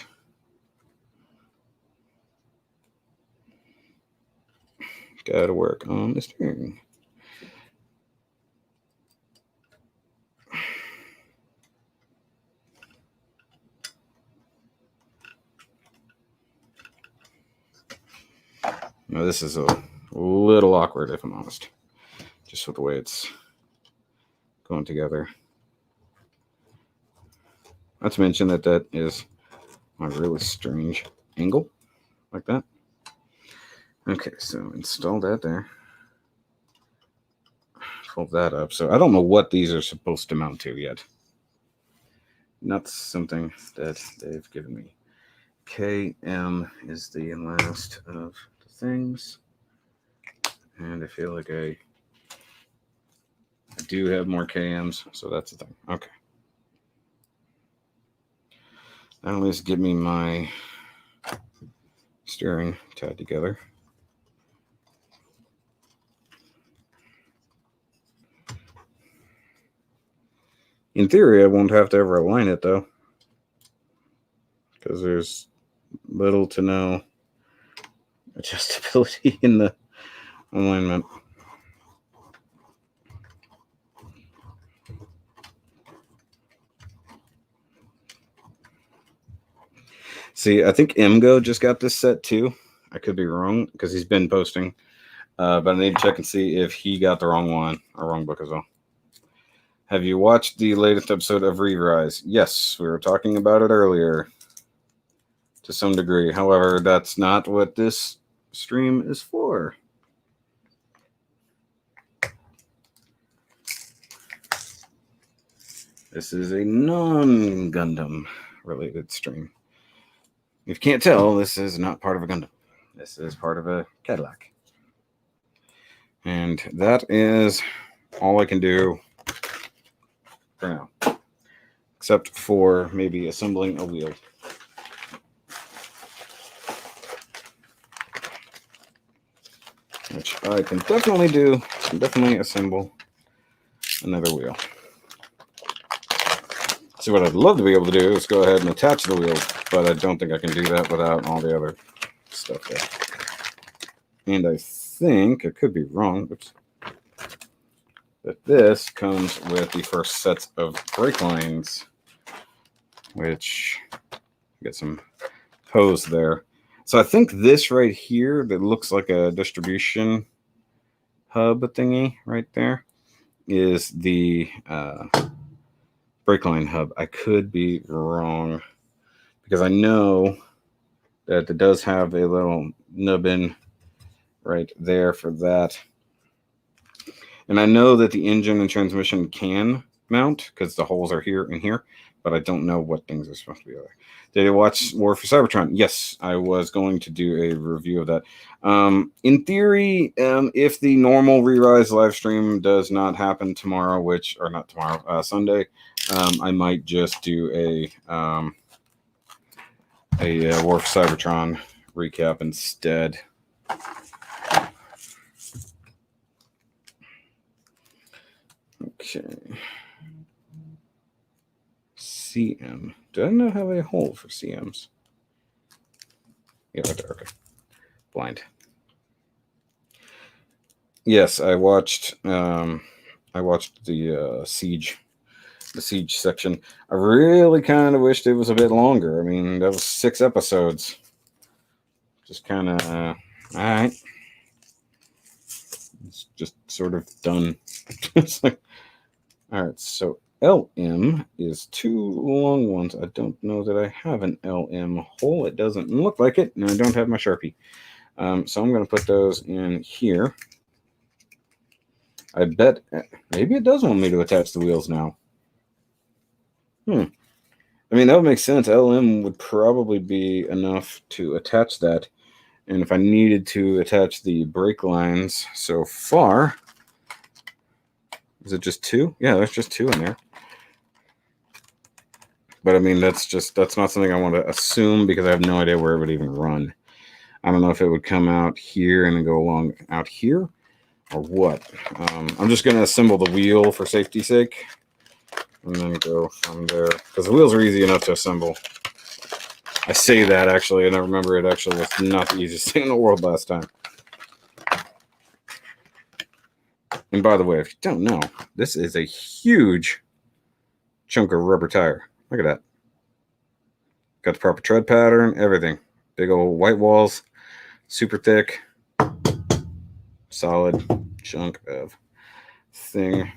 gotta work on the steering. Now this is a little awkward, if I'm honest, just with the way it's going together. Not to mention that that is a really strange angle, like that. Okay, so install that there. Fold that up. So I don't know what these are supposed to mount to yet. Not something that they've given me. KM is the last of the things. And I feel like I do have more KMs, so that's the thing. Okay. That'll at least give me my steering tied together. In theory, I won't have to ever align it, though, because there's little to no adjustability in the alignment. See, I think MGO just got this set too. I could be wrong because he's been posting, but I need to check and see if he got the wrong one or wrong book as well. Have you watched the latest episode of Re-Rise? Yes, we were talking about it earlier to some degree. However, that's not what this stream is for. This is a non-Gundam related stream. If you can't tell, this is not part of a Gundam. This is part of a Cadillac. And that is all I can do for now, except for maybe assembling a wheel. Which I can definitely do. I can definitely assemble another wheel. So what I'd love to be able to do is go ahead and attach the wheels, but I don't think I can do that without all the other stuff there. And I think, I could be wrong, oops, that this comes with the first sets of brake lines, which get some hose there. So I think this right here that looks like a distribution hub thingy right there is the brake line hub. I could be wrong because I know that it does have a little nubbin right there for that. And I know that the engine and transmission can mount because the holes are here and here, but I don't know what things are supposed to be there. Did you watch War for Cybertron? Yes, I was going to do a review of that. In theory, if the normal Re-Rise live stream does not happen tomorrow, or not tomorrow, Sunday, I might just do a War for Cybertron recap instead. Okay. CM. Do I not have a hole for CMs? Yeah, right there. Okay. Blind. Yes, I watched the Siege. The Siege section. I really kind of wished it was a bit longer. I mean, that was 6 episodes. Just kind of, all right. It's just sort of done. It's like, all right, so LM is 2 long ones. I don't know that I have an LM hole. It doesn't look like it, and I don't have my Sharpie. So I'm going to put those in here. I bet maybe it does want me to attach the wheels now. I mean, that would make sense. LM would probably be enough to attach that. And if I needed to attach the brake lines so far, is it just 2? Yeah, there's just 2 in there. But I mean, that's not something I want to assume because I have no idea where it would even run. I don't know if it would come out here and then go along out here or what. I'm just going to assemble the wheel for safety's sake and then go from there because the wheels are easy enough to assemble. I say that actually, and I remember it actually was not the easiest thing in the world last time. And by the way, if you don't know, this is a huge chunk of rubber tire. Look at that. Got the proper tread pattern, everything. Big old white walls, super thick, solid chunk of thing.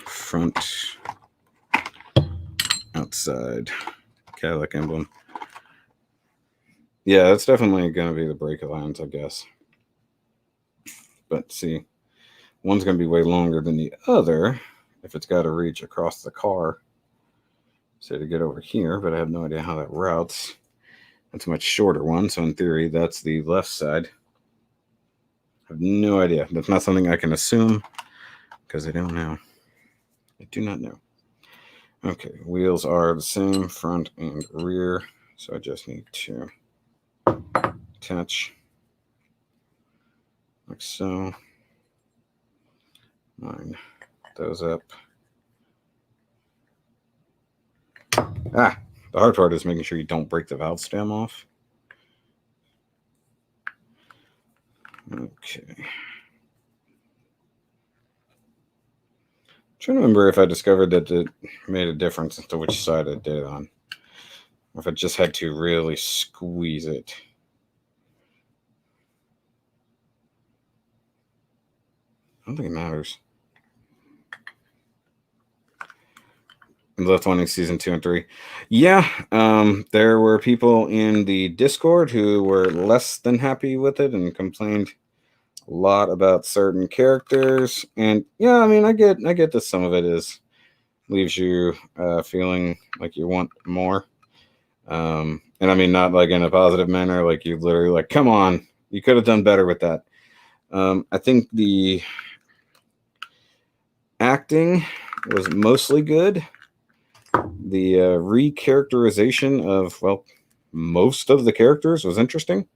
Front, outside, Cadillac emblem. Yeah, that's definitely going to be the brake lines, I guess. But see, one's going to be way longer than the other if it's got to reach across the car. Say to get over here, but I have no idea how that routes. That's a much shorter one, so in theory, that's the left side. I have no idea. That's not something I can assume because I don't know. I do not know. Okay, wheels are the same, front and rear, so I just need to attach like so. Line those up. The hard part is making sure you don't break the valve stem off. Okay. I'm trying to remember if I discovered that it made a difference as to which side I did it on. Or if I just had to really squeeze it. I don't think it matters. Left wanting season 2 and 3. Yeah, there were people in the Discord who were less than happy with it and complained a lot about certain characters. And yeah, I mean, I get that some of it leaves you feeling like you want more. And I mean, not like in a positive manner, like you literally like, come on, you could have done better with that. I think the acting was mostly good. The recharacterization of, well, most of the characters was interesting.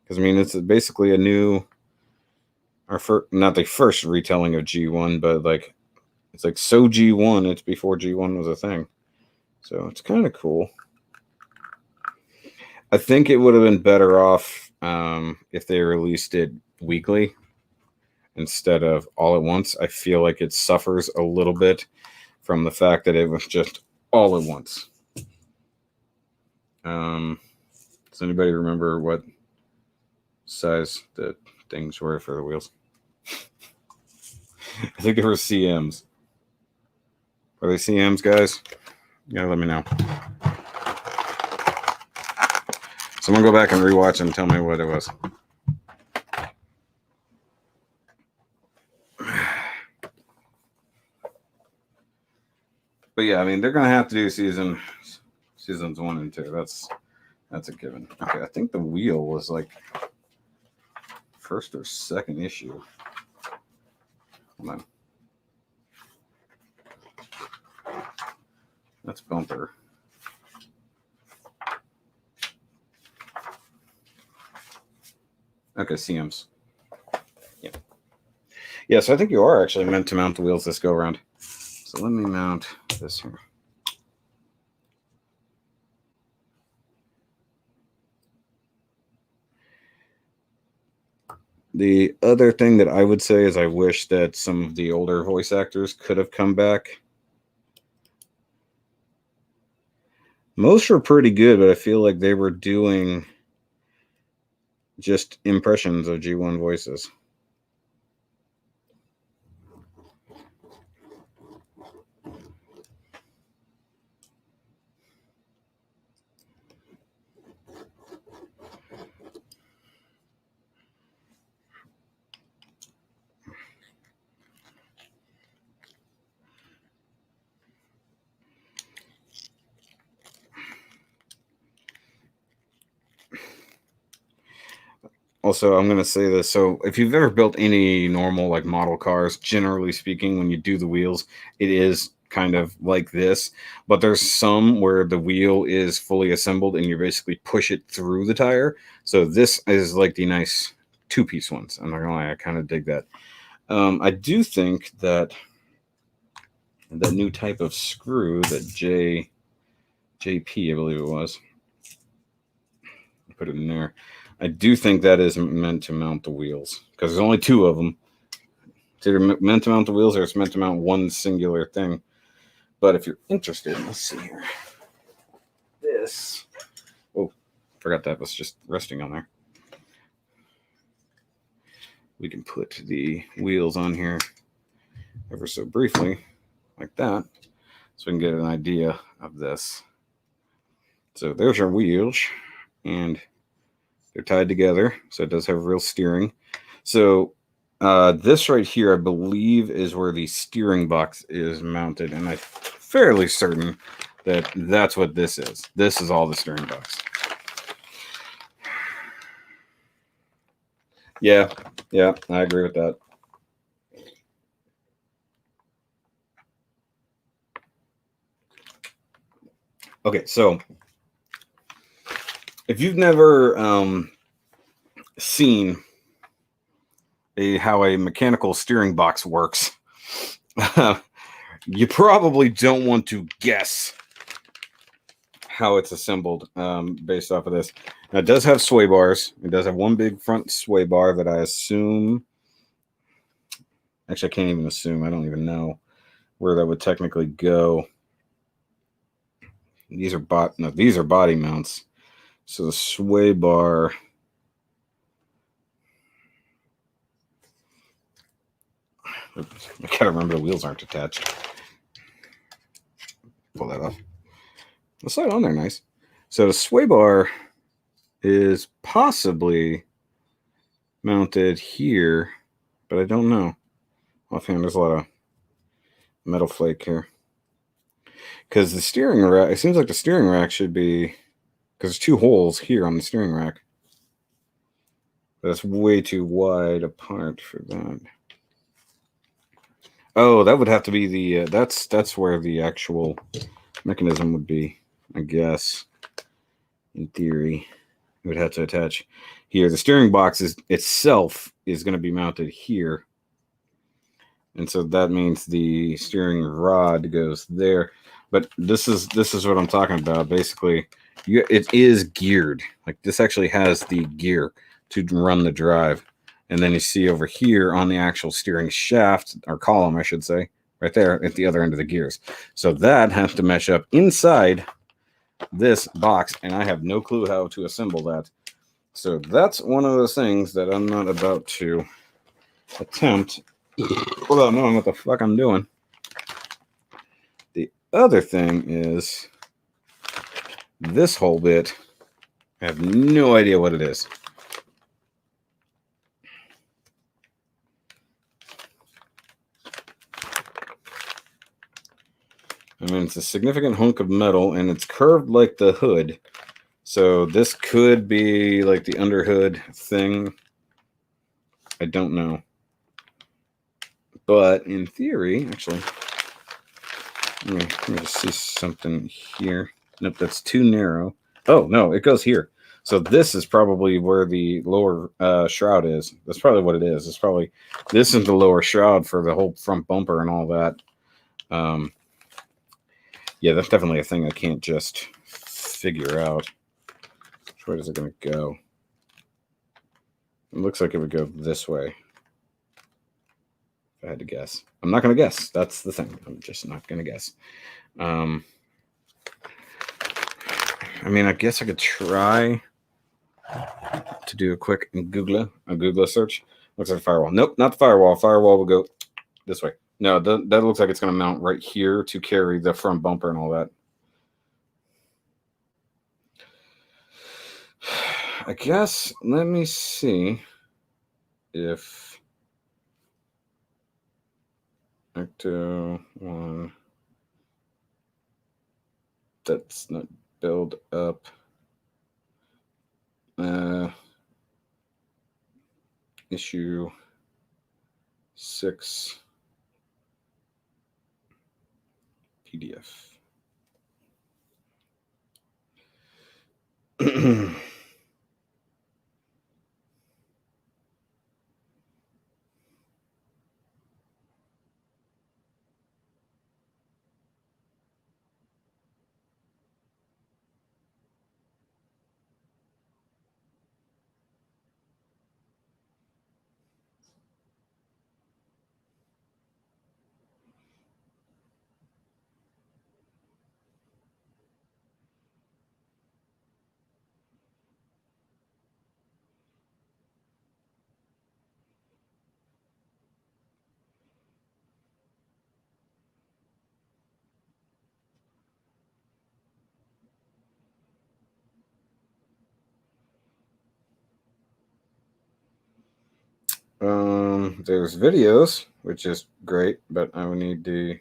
Because, I mean, it's basically a new, not the first retelling of G1, but like, it's like so G1, it's before G1 was a thing. So it's kind of cool. I think it would have been better off if they released it weekly instead of all at once. I feel like it suffers a little bit from the fact that it was just all at once. Does anybody remember what size the things were for the wheels? I think they were CMs. Are they CMs, guys? Yeah, let me know. Someone go back and rewatch and tell me what it was. But yeah, I mean, they're gonna have to do seasons 1 and 2. That's a given. Okay, I think the wheel was like first or second issue. Hold on. That's bumper. Okay, CMs. Yeah. Yeah, so I think you are actually meant to mount the wheels this go around. So let me mount this here. The other thing that I would say is I wish that some of the older voice actors could have come back. Most were pretty good, but I feel like they were doing just impressions of G1 voices. Also, I'm going to say this. So if you've ever built any normal like model cars, generally speaking, when you do the wheels, it is kind of like this. But there's some where the wheel is fully assembled and you basically push it through the tire. So this is like the nice two-piece ones. I'm not going to lie, I kind of dig that. I do think that the new type of screw that JP, I believe it was, put it in there. I do think that is meant to mount the wheels because there's only two of them. It's either meant to mount the wheels or it's meant to mount one singular thing. But if you're interested, let's see here. This. Oh, forgot that was just resting on there. We can put the wheels on here ever so briefly, like that, so we can get an idea of this. So there's our wheels, and they're tied together, so it does have real steering. So this right here, I believe, is where the steering box is mounted, and I'm fairly certain that that's what this is. This is all the steering box. Yeah, I agree with that. Okay, so if you've never seen how a mechanical steering box works, you probably don't want to guess how it's assembled based off of this. Now, it does have sway bars. It does have one big front sway bar that I assume. Actually, I can't even assume. I don't even know where that would technically go. These are body mounts. So the sway bar. Oops, I gotta remember the wheels aren't attached. Pull that off. Let's slide on there nice. So the sway bar is possibly mounted here, but I don't know. Offhand, there's a lot of metal flake here. Because the steering rack, it seems like the steering rack should be, because there's two holes here on the steering rack. That's way too wide apart for that. Oh, that would have to be the, that's where the actual mechanism would be, I guess. In theory, it would have to attach here. The steering box itself is going to be mounted here. And so that means the steering rod goes there. But this is what I'm talking about. Basically, it is geared. Like this actually has the gear to run the drive. And then you see over here on the actual steering shaft, or column, I should say, right there at the other end of the gears. So that has to mesh up inside this box, and I have no clue how to assemble that. So that's one of those things that I'm not about to attempt without knowing what the fuck I'm doing. The other thing is this whole bit. I have no idea what it is. I mean, it's a significant hunk of metal, and it's curved like the hood. So this could be like the underhood thing. I don't know. But in theory, actually, let me just see something here. Nope, that's too narrow. Oh, no, it goes here. So this is probably where the lower shroud is. That's probably what it is. It's probably, this is the lower shroud for the whole front bumper and all that. Yeah, that's definitely a thing I can't just figure out. Which way is it going to go? It looks like it would go this way. If I had to guess. I'm not going to guess. That's the thing. I'm just not going to guess. I mean, I guess I could try to do a quick Google search. Looks like a firewall. Nope, not the firewall. Firewall will go this way. No, that looks like it's going to mount right here to carry the front bumper and all that. I guess, let me see if ECTO-1, that's not build up. issue 6 PDF. There's videos, which is great, but I would need the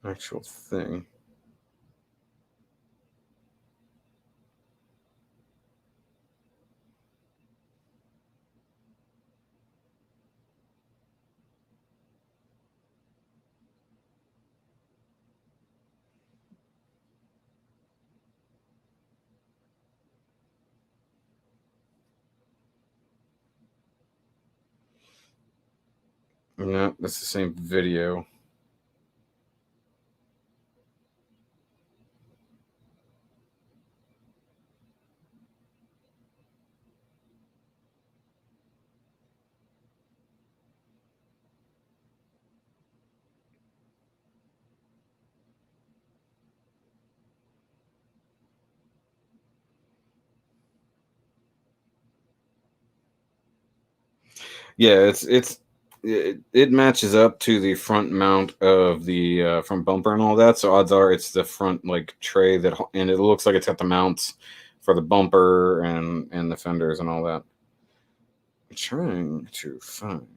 actual thing. No, that's the same video. Yeah, it matches up to the front mount of the front bumper and all that. So odds are it's the front like tray and it looks like it's got the mounts for the bumper and the fenders and all that. I'm trying to find.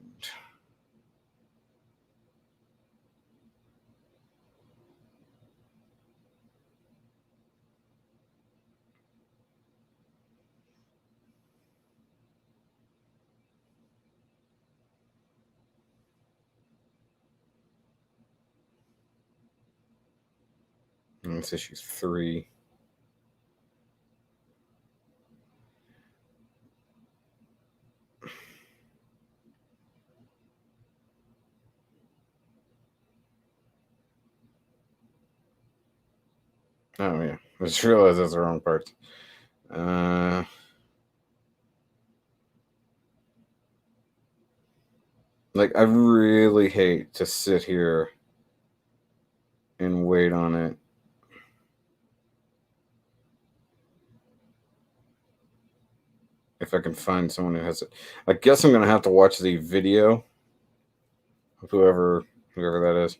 It's issue 3. Oh yeah, I just realized that's the wrong part. Like I really hate to sit here and wait on it. If I can find someone who has it, I guess I'm gonna have to watch the video of whoever that is.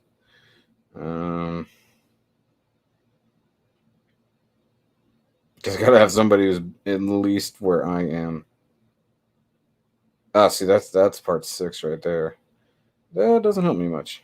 Because I gotta have somebody who's at least where I am. Ah, see, that's part 6 right there. That doesn't help me much.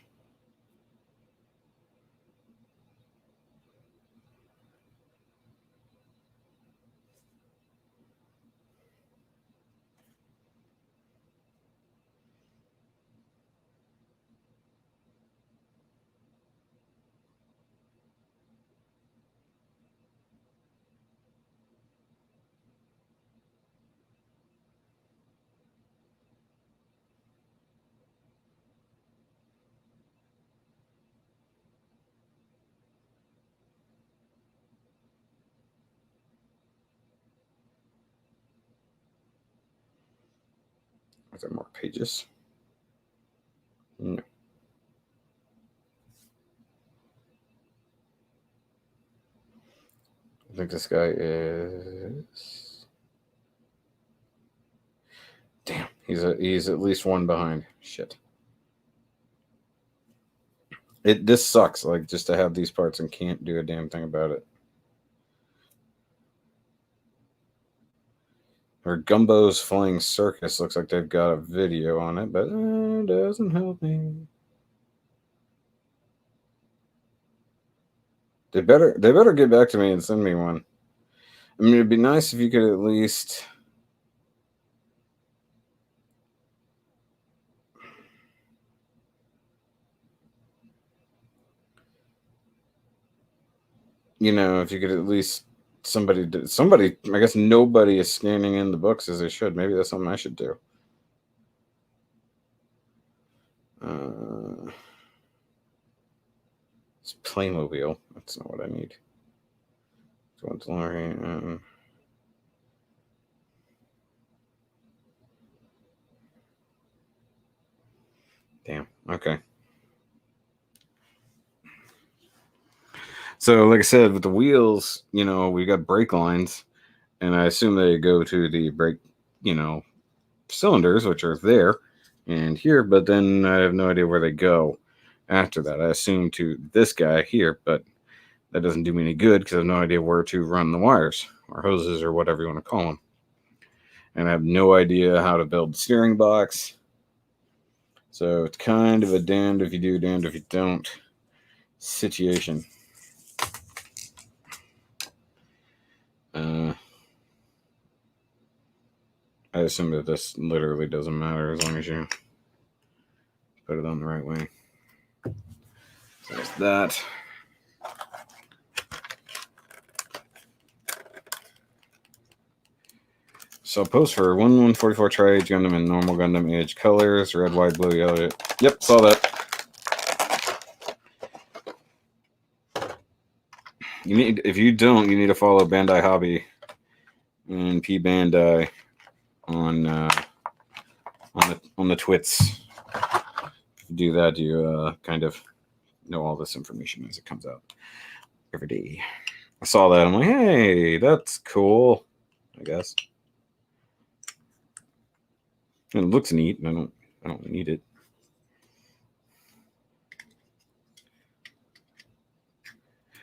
Are there more pages? No. I think this guy is. Damn, he's at least one behind. Shit. This sucks. Like just to have these parts and can't do a damn thing about it. Or Gumbo's Flying Circus looks like they've got a video on it, but it doesn't help me. They better get back to me and send me one. I mean, it'd be nice if you could at least, if you could at least somebody, I guess nobody is scanning in the books as they should. Maybe that's something I should do. It's Playmobil. That's not what I need. So it's Laurie. Damn. Okay. So, like I said, with the wheels, we got brake lines, and I assume they go to the brake, cylinders, which are there and here, but then I have no idea where they go after that. I assume to this guy here, but that doesn't do me any good because I have no idea where to run the wires or hoses or whatever you want to call them. And I have no idea how to build the steering box. So it's kind of a damned if you do, damned if you don't situation. I assume that this literally doesn't matter as long as you put it on the right way. So there's that. So post for 1144 Tri-Age Gundam and normal Gundam age colors, red, white, blue, yellow. Yep, saw that. If you don't, you need to follow Bandai Hobby and P Bandai on the twits. If you do that, you kind of know all this information as it comes out every day. I saw that. I'm like, hey, that's cool. I guess. And it looks neat. I don't need it.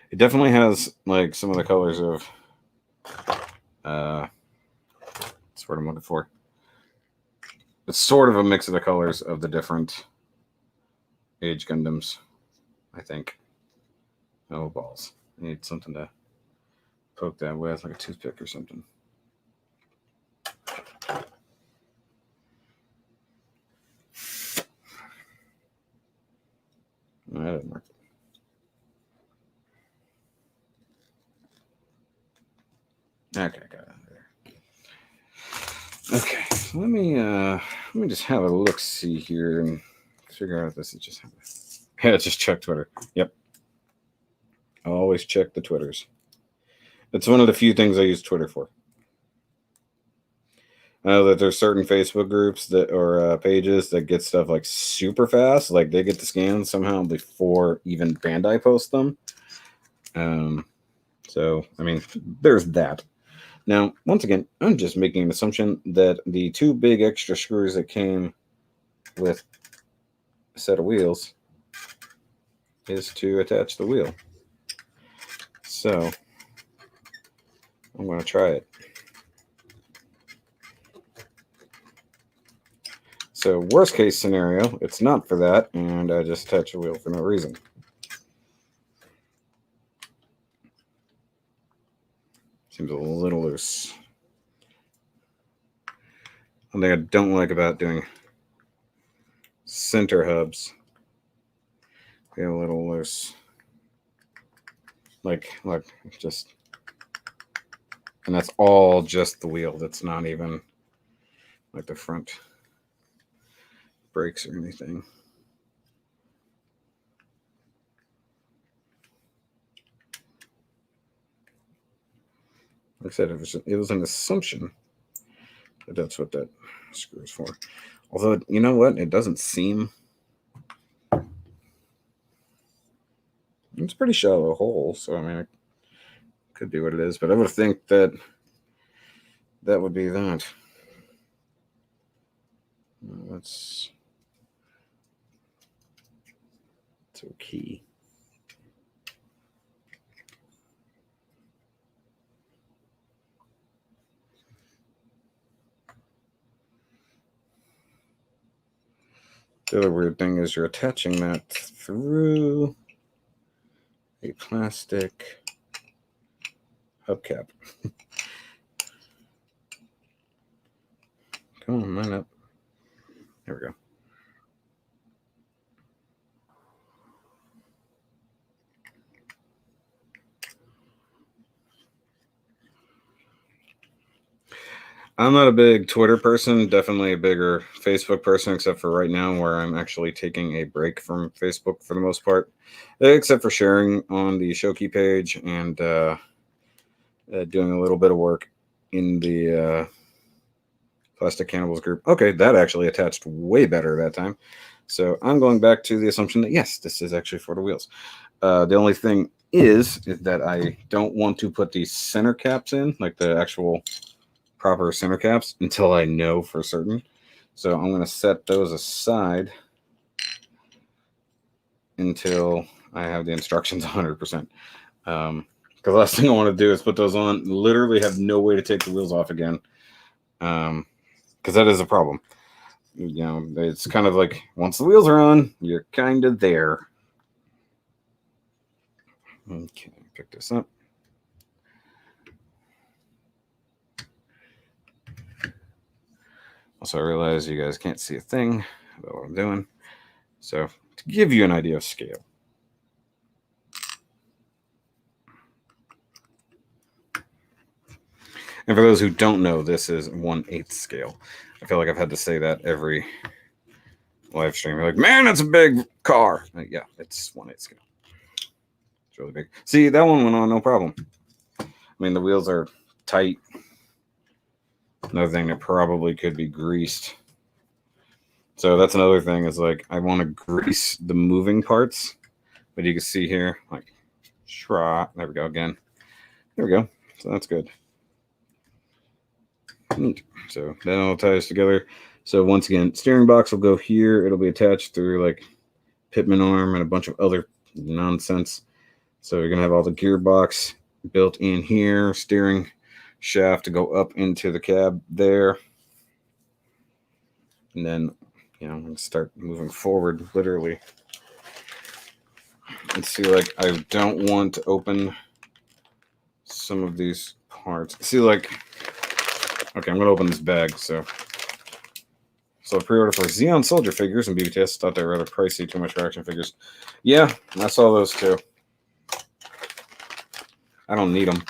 It definitely has like some of the colors of that's what I'm looking for. It's sort of a mix of the colors of the different age Gundams, I think. Oh balls. I need something to poke that with, like a toothpick or something. No, that didn't work. Okay, got it there. Okay, so let me just have a look see here and figure out if this is just just check Twitter. Yep. I always check the Twitters. It's one of the few things I use Twitter for. I know that there's certain Facebook groups that or pages that get stuff like super fast, like they get the scans somehow before even Bandai posts them. So I mean, there's that. Now, once again, I'm just making an assumption that the two big extra screws that came with a set of wheels is to attach the wheel. So I'm going to try it. So worst case scenario, it's not for that, and I just attach a wheel for no reason. Seems a little loose. One thing I don't like about doing center hubs, get a little loose. Like just, and that's all just the wheel. That's not even like the front brakes or anything. Like I said, it was an assumption that that's what that screw is for. Although, you know what? It doesn't seem. It's a pretty shallow hole, so I mean, it could be what it is. But I would think that would be that. That's okay. The other weird thing is you're attaching that through a plastic hubcap. Come on, line up. There we go. I'm not a big Twitter person, definitely a bigger Facebook person, except for right now where I'm actually taking a break from Facebook for the most part, except for sharing on the Shoki page and doing a little bit of work in the Plastic Cannibals group. Okay, that actually attached way better that time. So I'm going back to the assumption that yes, this is actually for the wheels. The only thing is that I don't want to put these center caps in, like the actual proper center caps, until I know for certain. So I'm going to set those aside until I have the instructions 100%. Because the last thing I want to do is put those on, literally have no way to take the wheels off again. Because that is a problem. You know, it's kind of like once the wheels are on, you're kind of there. Okay, pick this up. Also, I realize you guys can't see a thing about what I'm doing. So, to give you an idea of scale. And for those who don't know, this is 1/8 scale. I feel like I've had to say that every live stream. You're like, man, that's a big car. Like, yeah, it's 1/8 scale. It's really big. See, that one went on no problem. I mean, the wheels are tight. Another thing that probably could be greased. So that's another thing is like I want to grease the moving parts. But you can see here, like, there we go again. There we go. So that's good. Neat. So that all ties together. So once again, steering box will go here. It'll be attached through like Pitman arm and a bunch of other nonsense. So you're gonna have all the gearbox built in here, steering shaft to go up into the cab there, and then you know I'm gonna start moving forward literally. And see, like I don't want to open some of these parts. See, like, okay, I'm gonna open this bag. So pre-order for Xeon Soldier figures and BBTS. Thought they were rather pricey, too much for action figures. Yeah, I saw those too. I don't need them,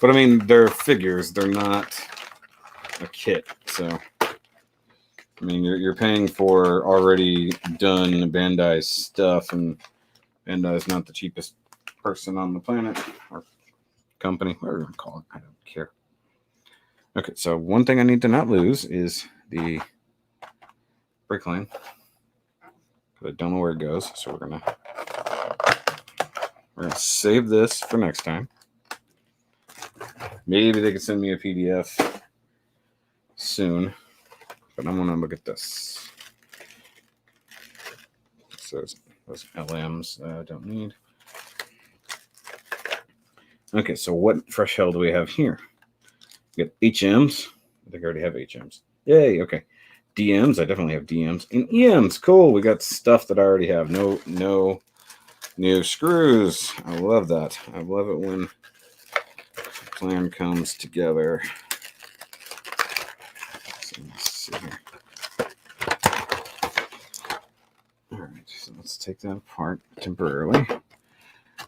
but I mean they're figures. They're not a kit. So I mean you're paying for already done Bandai stuff, and Bandai's not the cheapest person on the planet or company, whatever you want to call it. I don't care. Okay, so one thing I need to not lose is the brake line. I don't know where it goes, so we're gonna save this for next time. Maybe they could send me a PDF soon, but I'm gonna look at this. So those LMs I don't need. Okay, so what fresh hell do we have here? We got HMs. I think I already have HMs. Yay, okay. DMs, I definitely have DMs. And EMs, cool. We got stuff that I already have. No new screws. I love that. I love it when the plan comes together. So let's see here. All right, so let's take that apart temporarily.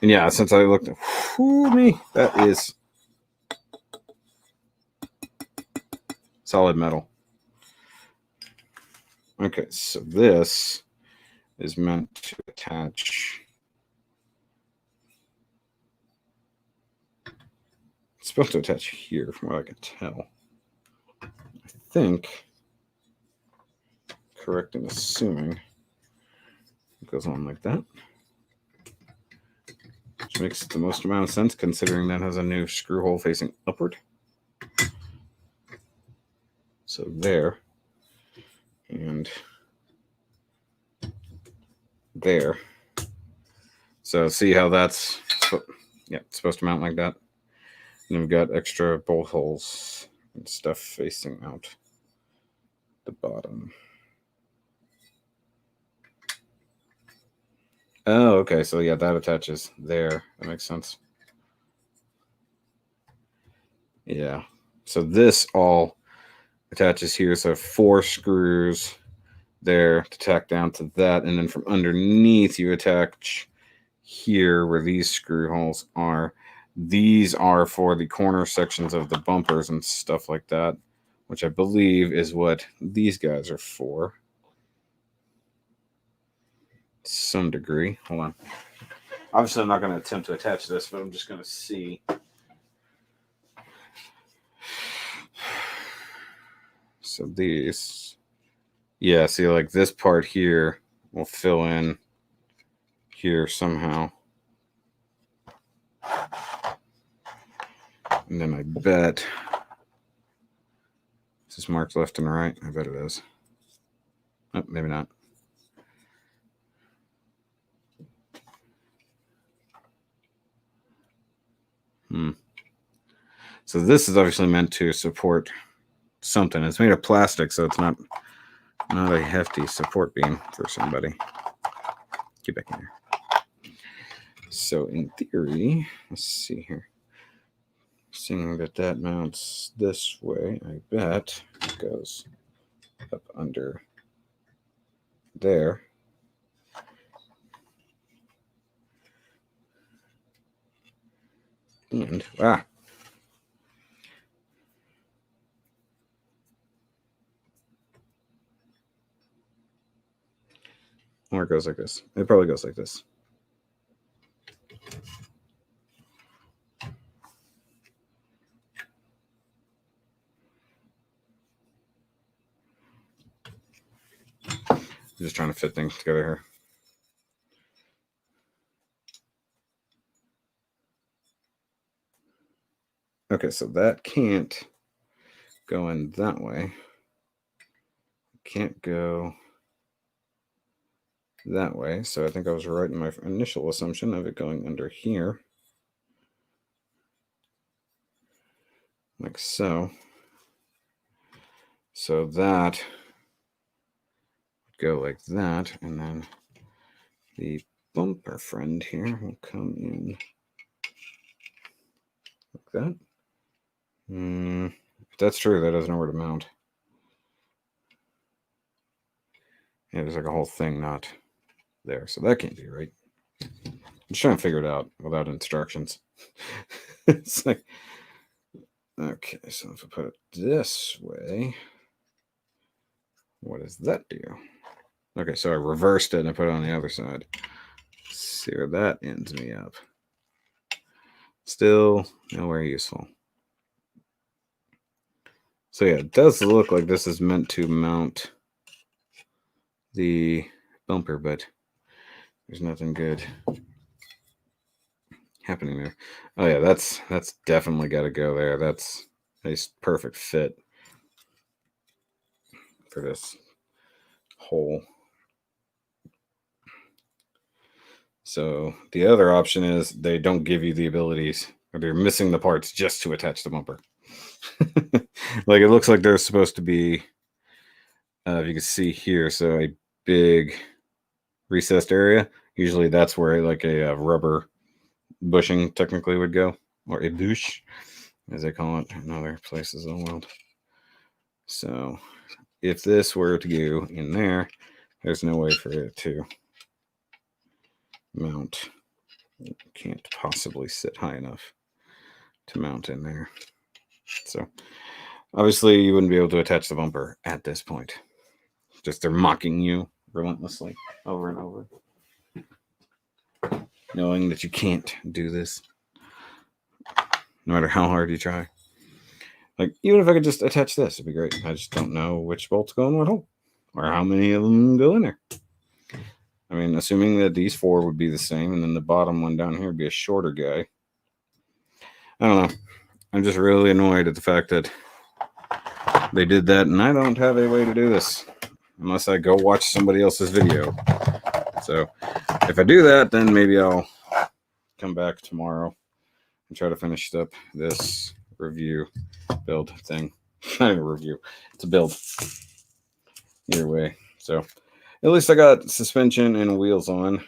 And yeah, since I looked at me, that is solid metal. Okay, so this is meant to attach. It's supposed to attach here from what I can tell. I think, correct in assuming, it goes on like that. Which makes the most amount of sense considering that has a new screw hole facing upward. So there. And there. So see how that's, yeah, it's supposed to mount like that. And we've got extra bolt holes and stuff facing out the bottom. Oh, okay. So yeah, that attaches there. That makes sense. Yeah. So this all attaches here. So 4 screws there to tack down to that. And then from underneath, you attach here where these screw holes are. These are for the corner sections of the bumpers and stuff like that, which I believe is what these guys are for. To some degree. Hold on. Obviously, I'm not going to attempt to attach this, but I'm just going to see. So these, yeah, see, like this part here will fill in here somehow. And then I bet, is this marked left and right? I bet it is. Oh, maybe not. So this is obviously meant to support something. It's made of plastic, so it's not a hefty support beam for somebody. Get back in here. So in theory, let's see here. Seeing that mounts this way, I bet it goes up under there. And or it goes like this. It probably goes like this. I'm just trying to fit things together here. Okay, so that can't go in that way. Can't go that way. So I think I was right in my initial assumption of it going under here. Like so. So that would go like that, and then the bumper friend here will come in like that. If that's true, that doesn't know where to mount. Yeah, there's like a whole thing not there, so that can't be right. I'm just trying to figure it out without instructions. It's like, okay, so if I put it this way, what does that do? Okay, so I reversed it and I put it on the other side. Let's see where that ends me up. Still nowhere useful. So yeah, it does look like this is meant to mount the bumper, but there's nothing good happening there. Oh yeah, that's definitely got to go there. That's a perfect fit for this hole. So the other option is they don't give you the abilities, or they're missing the parts just to attach the bumper. Like it looks like there's supposed to be, if you can see here, so a big recessed area. Usually that's where like a rubber bushing technically would go, or a bush, as they call it in other places in the world. So if this were to go in there, there's no way for it to mount. It can't possibly sit high enough to mount in there. So obviously you wouldn't be able to attach the bumper at this point. Just they're mocking you relentlessly over and over, knowing that you can't do this no matter how hard you try. Like, even if I could just attach this, it'd be great. I just don't know which bolts go in what hole, or how many of them go in there. I mean, assuming that these 4 would be the same, and then the bottom one down here would be a shorter guy. I don't know. I'm just really annoyed at the fact that they did that, and I don't have a way to do this unless I go watch somebody else's video. So if I do that, then maybe I'll come back tomorrow and try to finish up this review build thing. Not even a review, it's a build. Either way. So at least I got suspension and wheels on,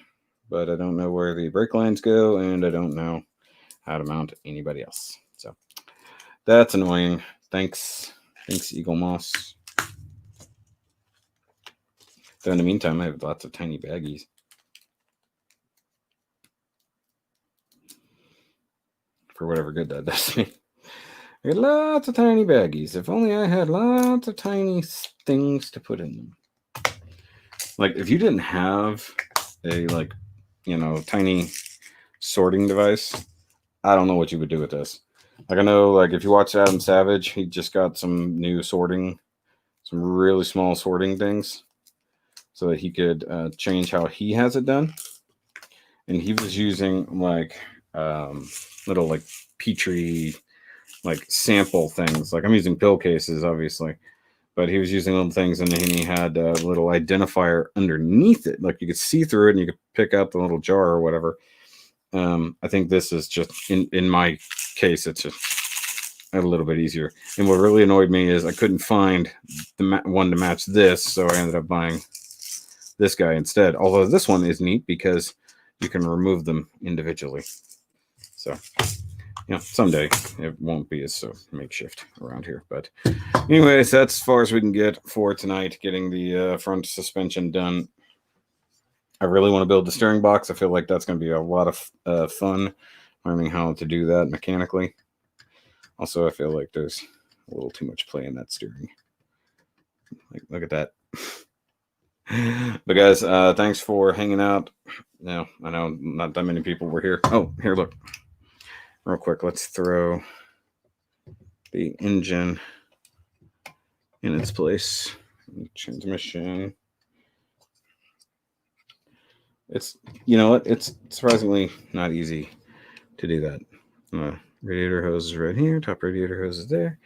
but I don't know where the brake lines go, and I don't know how to mount anybody else. So That's annoying. Thanks, EagleMoss. So in the meantime, I have lots of tiny baggies. For whatever good that does me. I got lots of tiny baggies. If only I had lots of tiny things to put in them. Like, if you didn't have a, like, you know, tiny sorting device, I don't know what you would do with this. Like, I know, like, if you watch Adam Savage, he just got some new sorting, some really small sorting things so that he could change how he has it done. And he was using, like, little, like, Petri, like, sample things. Like, I'm using pill cases, obviously. But he was using little things, and he had a little identifier underneath it. Like, you could see through it, and you could pick out the little jar or whatever. I think this is just, in my case, it's just a little bit easier. And what really annoyed me is I couldn't find the one to match this, so I ended up buying this guy instead. Although this one is neat because you can remove them individually. So, yeah, someday it won't be as so makeshift around here. But anyways, that's as far as we can get for tonight, getting the front suspension done. I really want to build the steering box. I feel like that's going to be a lot of fun learning how to do that mechanically. Also, I feel like there's a little too much play in that steering. Like, look at that. But guys, thanks for hanging out. Now, I know not that many people were here. Oh, here, look. Real quick, let's throw the engine in its place. Transmission. It's, you know what? It's surprisingly not easy to do that. Radiator hose is right here. Top radiator hose is there.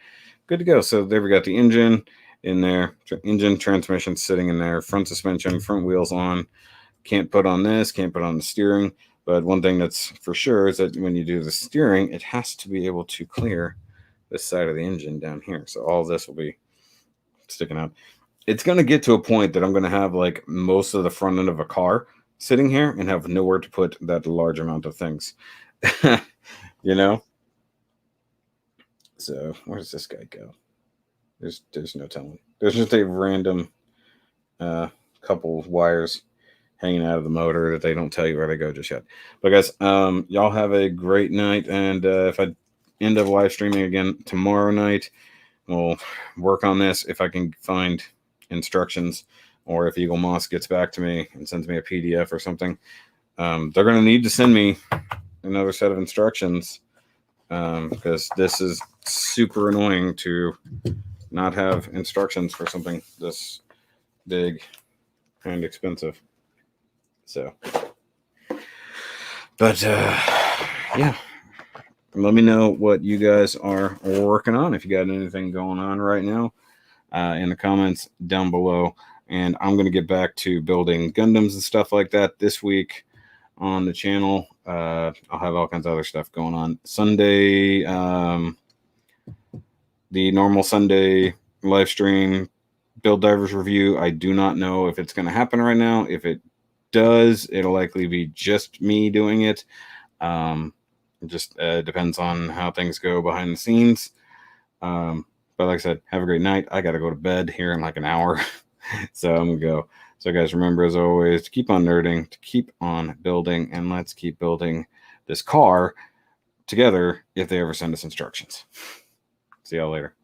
Good to go. So there we got the engine in there. Engine, transmission sitting in there. Front suspension, front wheels on. Can't put on this. Can't put on the steering. But one thing that's for sure is that when you do the steering, it has to be able to clear this side of the engine down here. So all of this will be sticking out. It's going to get to a point that I'm going to have like most of the front end of a car sitting here and have nowhere to put that large amount of things. You know? So where does this guy go? There's no telling. There's just a random couple of wires hanging out of the motor that they don't tell you where they go just yet. But guys, y'all have a great night. And if I end up live streaming again tomorrow night, we'll work on this if I can find instructions, or if EagleMoss gets back to me and sends me a PDF or something. They're going to need to send me another set of instructions because this is super annoying to not have instructions for something this big and expensive. So, but yeah, let me know what you guys are working on. If you got anything going on right now in the comments down below. And I'm going to get back to building Gundams and stuff like that this week on the channel. I'll have all kinds of other stuff going on. Sunday, the normal Sunday live stream Build Divers review. I do not know if it's going to happen right now. If it does, it'll likely be just me doing it. It just depends on how things go behind the scenes. But like I said, have a great night. I got to go to bed here in like an hour. So I'm going to go. So guys, remember as always, to keep on nerding, to keep on building, and let's keep building this car together if they ever send us instructions. See y'all later.